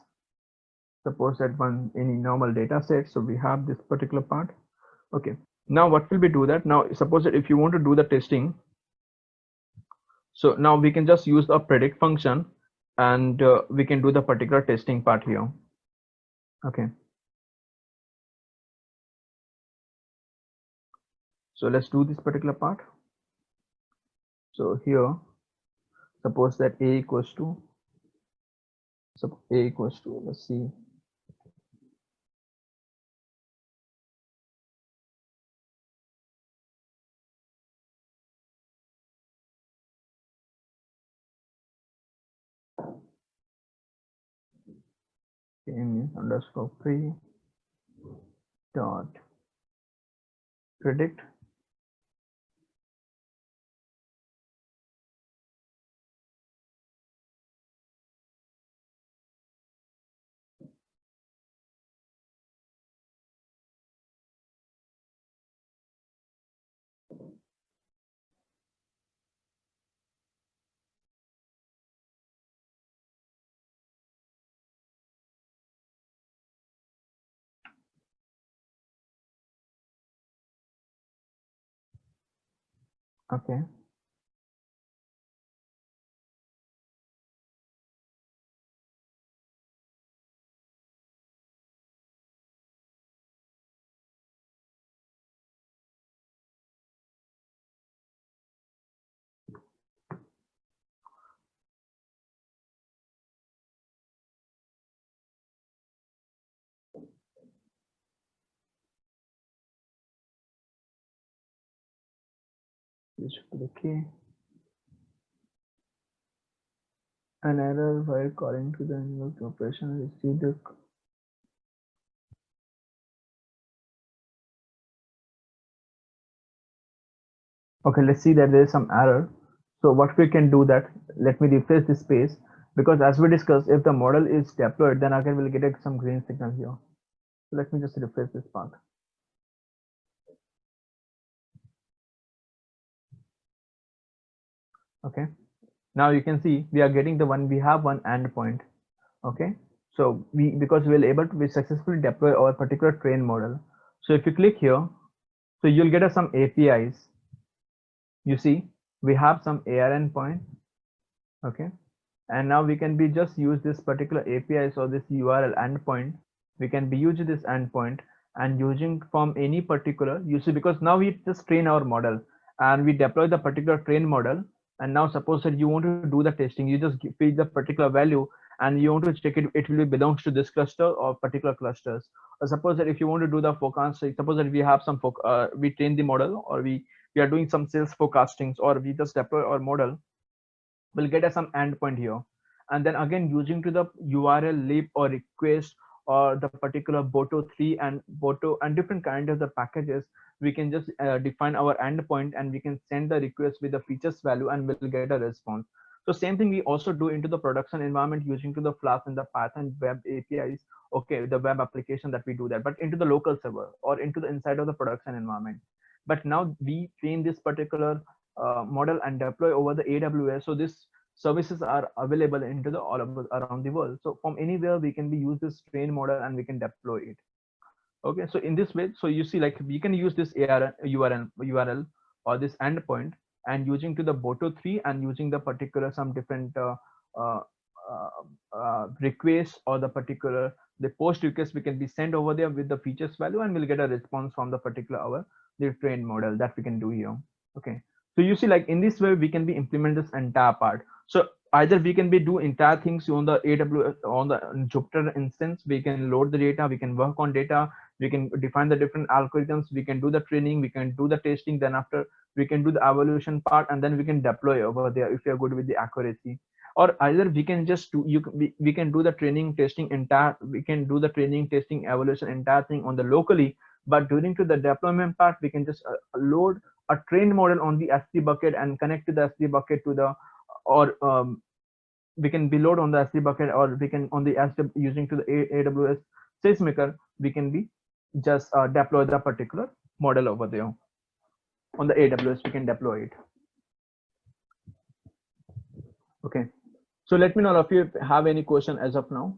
Suppose that one any normal data set. So we have this particular part. Okay. Now what will we do that? Now suppose that if you want to do the testing, so now we can just use the predict function, and we can do the particular testing part here. Okay. So let's do this particular part. So here, suppose that a equals to, so a equals to, let's see. Underscore pre dot predict okay. This should be the key. An error while calling to the invoked operation received the okay. Let's see that there is some error. So what we can do that, let me refresh this page, because as we discussed, if the model is deployed, then again we'll get some green signal here. So let me just refresh this part. Okay. Now you can see we are getting the one, we have one endpoint. Okay. So because we're able to successfully deploy our particular train model. So if you click here, so you'll get some APIs. You see, we have some AR endpoint. Okay. And now we can be just use this particular APIs or this URL endpoint. We can be using this endpoint and using from any particular, you see, because now we just train our model and we deploy the particular train model. And now suppose that you want to do the testing, you just feed the particular value and you want to check it will belongs to this cluster or particular clusters. Or suppose that if you want to do the forecast, suppose that we have some we train the model, or we are doing some sales forecastings, or we just deploy our model, we'll get some endpoint here. And then again, using to the URL lib or request or the particular Boto3 and Boto and different kind of the packages, we can just define our endpoint and we can send the request with the features value and we'll get a response. So same thing we also do into the production environment using to the Flask and the Python web APIs. Okay, the web application that we do that, but into the local server or into the inside of the production environment. But now we train this particular model and deploy over the AWS. So this services are available into the all of around the world. So from anywhere we can be use this train model and we can deploy it. Okay, so in this way, so you see like we can use this URL or this endpoint and using to the Boto3 and using the particular some different requests or the particular the post request we can be sent over there with the features value and we'll get a response from the particular the train model that we can do here. Okay, so you see like in this way we can be implement this entire part. So either we can be do entire things on the AWS, on the Jupyter instance. We can load the data, we can work on data, we can define the different algorithms, we can do the training, we can do the testing, then after we can do the evaluation part, and then we can deploy over there if you're good with the accuracy. Or either we can just do, we can do the training, testing entire, we can do the training, testing, evaluation, entire thing on the locally, but during to the deployment part we can just load a trained model on the S3 bucket and connect to the S3 bucket to the, or we can be load on the S3 bucket, or we can on the S3 using to the AWS SageMaker, we can be just deploy the particular model over there on the AWS, we can deploy it. Okay, so let me know if you have any question as of now.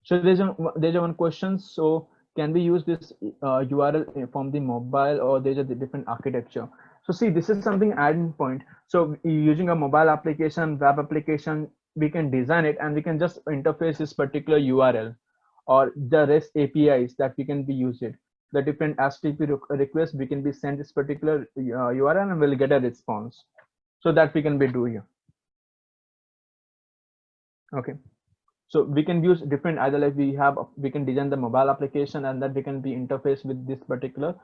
So there's one question. So can we use this URL from the mobile, or there's a different architecture? So see, this is something adding point. So using a mobile application, web application, we can design it and we can just interface this particular URL or the REST APIs that we can be used it. The different HTTP requests, we can be sent this particular URL and we'll get a response. So that we can be doing. Okay. So we can use different, either like we can design the mobile application and that we can be interface with this particular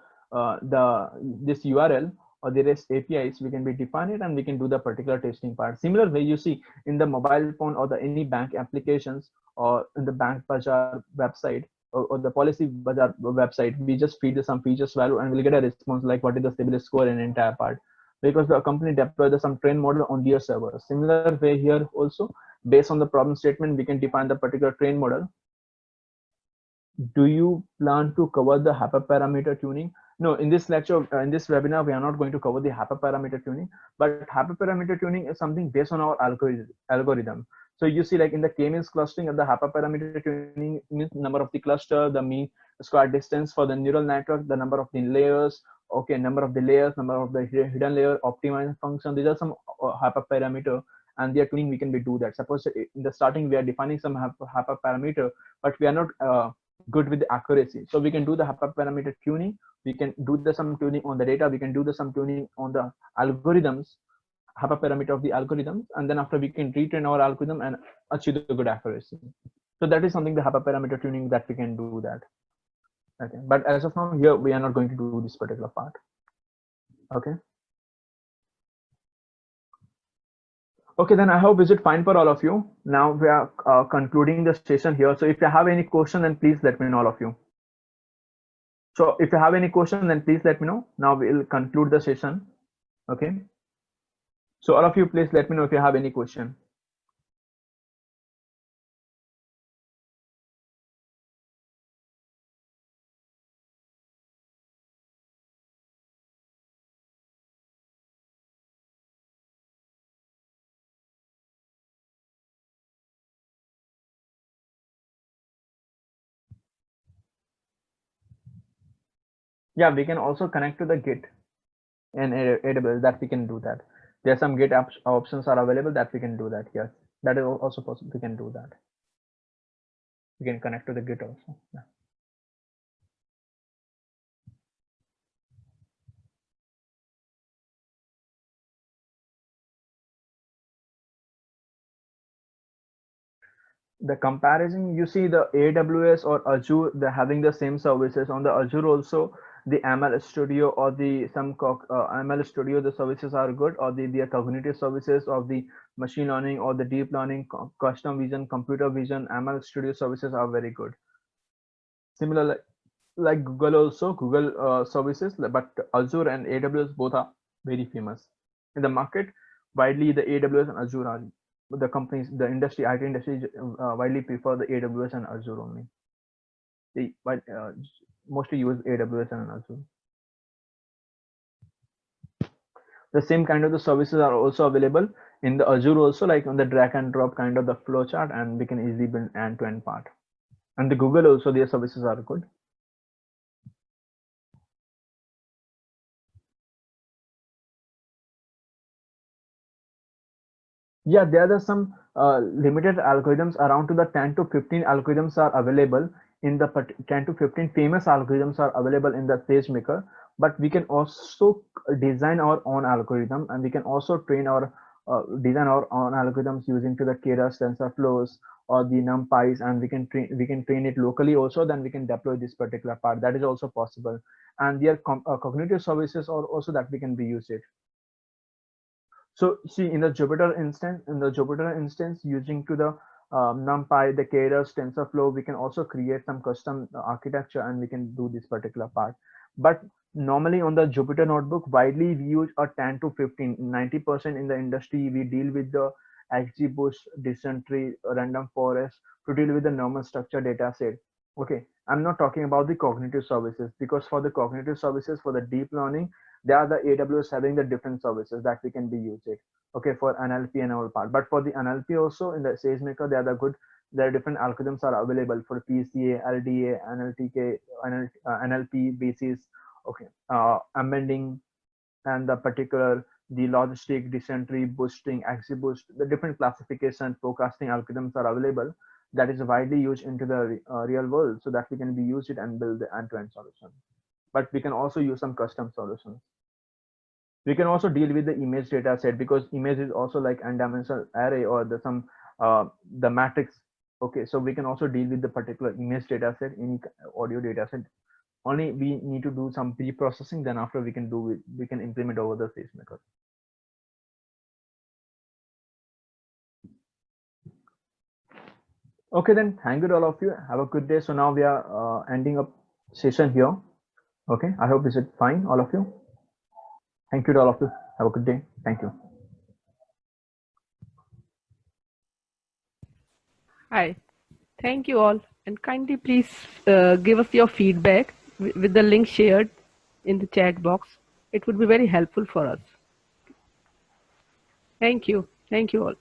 this URL or the REST APIs, we can be define it and we can do the particular testing part. Similar way you see in the mobile phone or the any bank applications or in the Bank Bazaar website or the Policy Bazaar website, we just feed some features value and we'll get a response like what is the stability score and entire part, because the company deployed some train model on their server. Similar way here also, based on the problem statement, we can define the particular train model. Do you plan to cover the hyperparameter tuning? No, in this lecture, in this webinar, we are not going to cover the hyperparameter tuning, but hyperparameter tuning is something based on our algorithm. So you see like in the k-means clustering, the hyperparameter tuning means number of the cluster, the mean square distance for the neural network, the number of the layers, okay, number of the layers, number of the hidden layer, optimized function. These are some hyperparameter, and their tuning we can be do that. Suppose in the starting we are defining some hyperparameter, but we are not good with the accuracy. So we can do the hyperparameter tuning. We can do the some tuning on the data. We can do the some tuning on the algorithms, hyperparameter of the algorithms, and then after we can retrain our algorithm and achieve the good accuracy. So that is something the hyperparameter tuning that we can do that. Okay, but as of now here we are not going to do this particular part. Okay. Okay, then I hope is it fine for all of you. Now we are concluding the session here. So if you have any question, then please let me know, all of you. So if you have any question, then please let me know. Now we'll conclude the session. Okay. So all of you, please let me know if you have any question. Yeah, we can also connect to the Git in AWS, that we can do that. There are some Git options are available that we can do that. Yes, that is also possible. We can do that. We can connect to the Git also. Yeah. The comparison, you see the AWS or Azure, they're having the same services. On the Azure also, the ML Studio or the some ML Studio, the services are good, or the cognitive services of the machine learning or the deep learning, custom vision, computer vision, ML Studio services are very good. Similar like Google also, Google services, but Azure and AWS both are very famous in the market. Widely, the AWS and Azure are the companies, the industry, IT industry widely prefer the AWS and Azure only. They mostly use AWS and Azure. The same kind of the services are also available in the Azure also, like on the drag and drop kind of the flow chart, and we can easily build end-to-end part. And the Google also, their services are good. Yeah, there are some limited algorithms, around to the 10 to 15 algorithms are available in the 10 to 15 famous algorithms are available in the SageMaker, but we can also design our own algorithm, and we can also train our design our own algorithms using to the Keras TensorFlows or the NumPys, and we can train it locally also. Then we can deploy this particular part. That is also possible, and their cognitive services are also that we can be used it. So see, in the Jupyter instance, using to the NumPy, the Keras, TensorFlow, we can also create some custom architecture, and we can do this particular part. But normally on the Jupyter Notebook, widely we use a 10 to 15, 90% in the industry, we deal with the XGBoost, Dysentery, Random Forest to deal with the normal structure data set. Okay, I'm not talking about the cognitive services, because for the cognitive services, for the deep learning, they are the AWS having the different services that we can be used it. Okay, for NLP and all part. But for the NLP also in the SageMaker, they are the good. There are different algorithms are available for PCA, LDA, NLTK, NLP basis. Okay, amending and the particular the logistic, Dysentery, boosting, XGBoost, the different classification forecasting algorithms are available that is widely used into the real world, so that we can be use it and build the end-to-end solution. But we can also use some custom solutions. We can also deal with the image data set, because image is also like n-dimensional array or the matrix. Okay, so we can also deal with the particular image data set, any audio data set. Only we need to do some pre-processing, then after we can do it, we can implement over the SageMaker. Okay, then thank you to all of you. Have a good day. So now we are ending up session here. Okay, I hope is it fine, all of you. Thank you to all of you. Have a good day. Thank you. Hi, thank you all, and kindly please give us your feedback with the link shared in the chat box. It would be very helpful for us. Thank you all.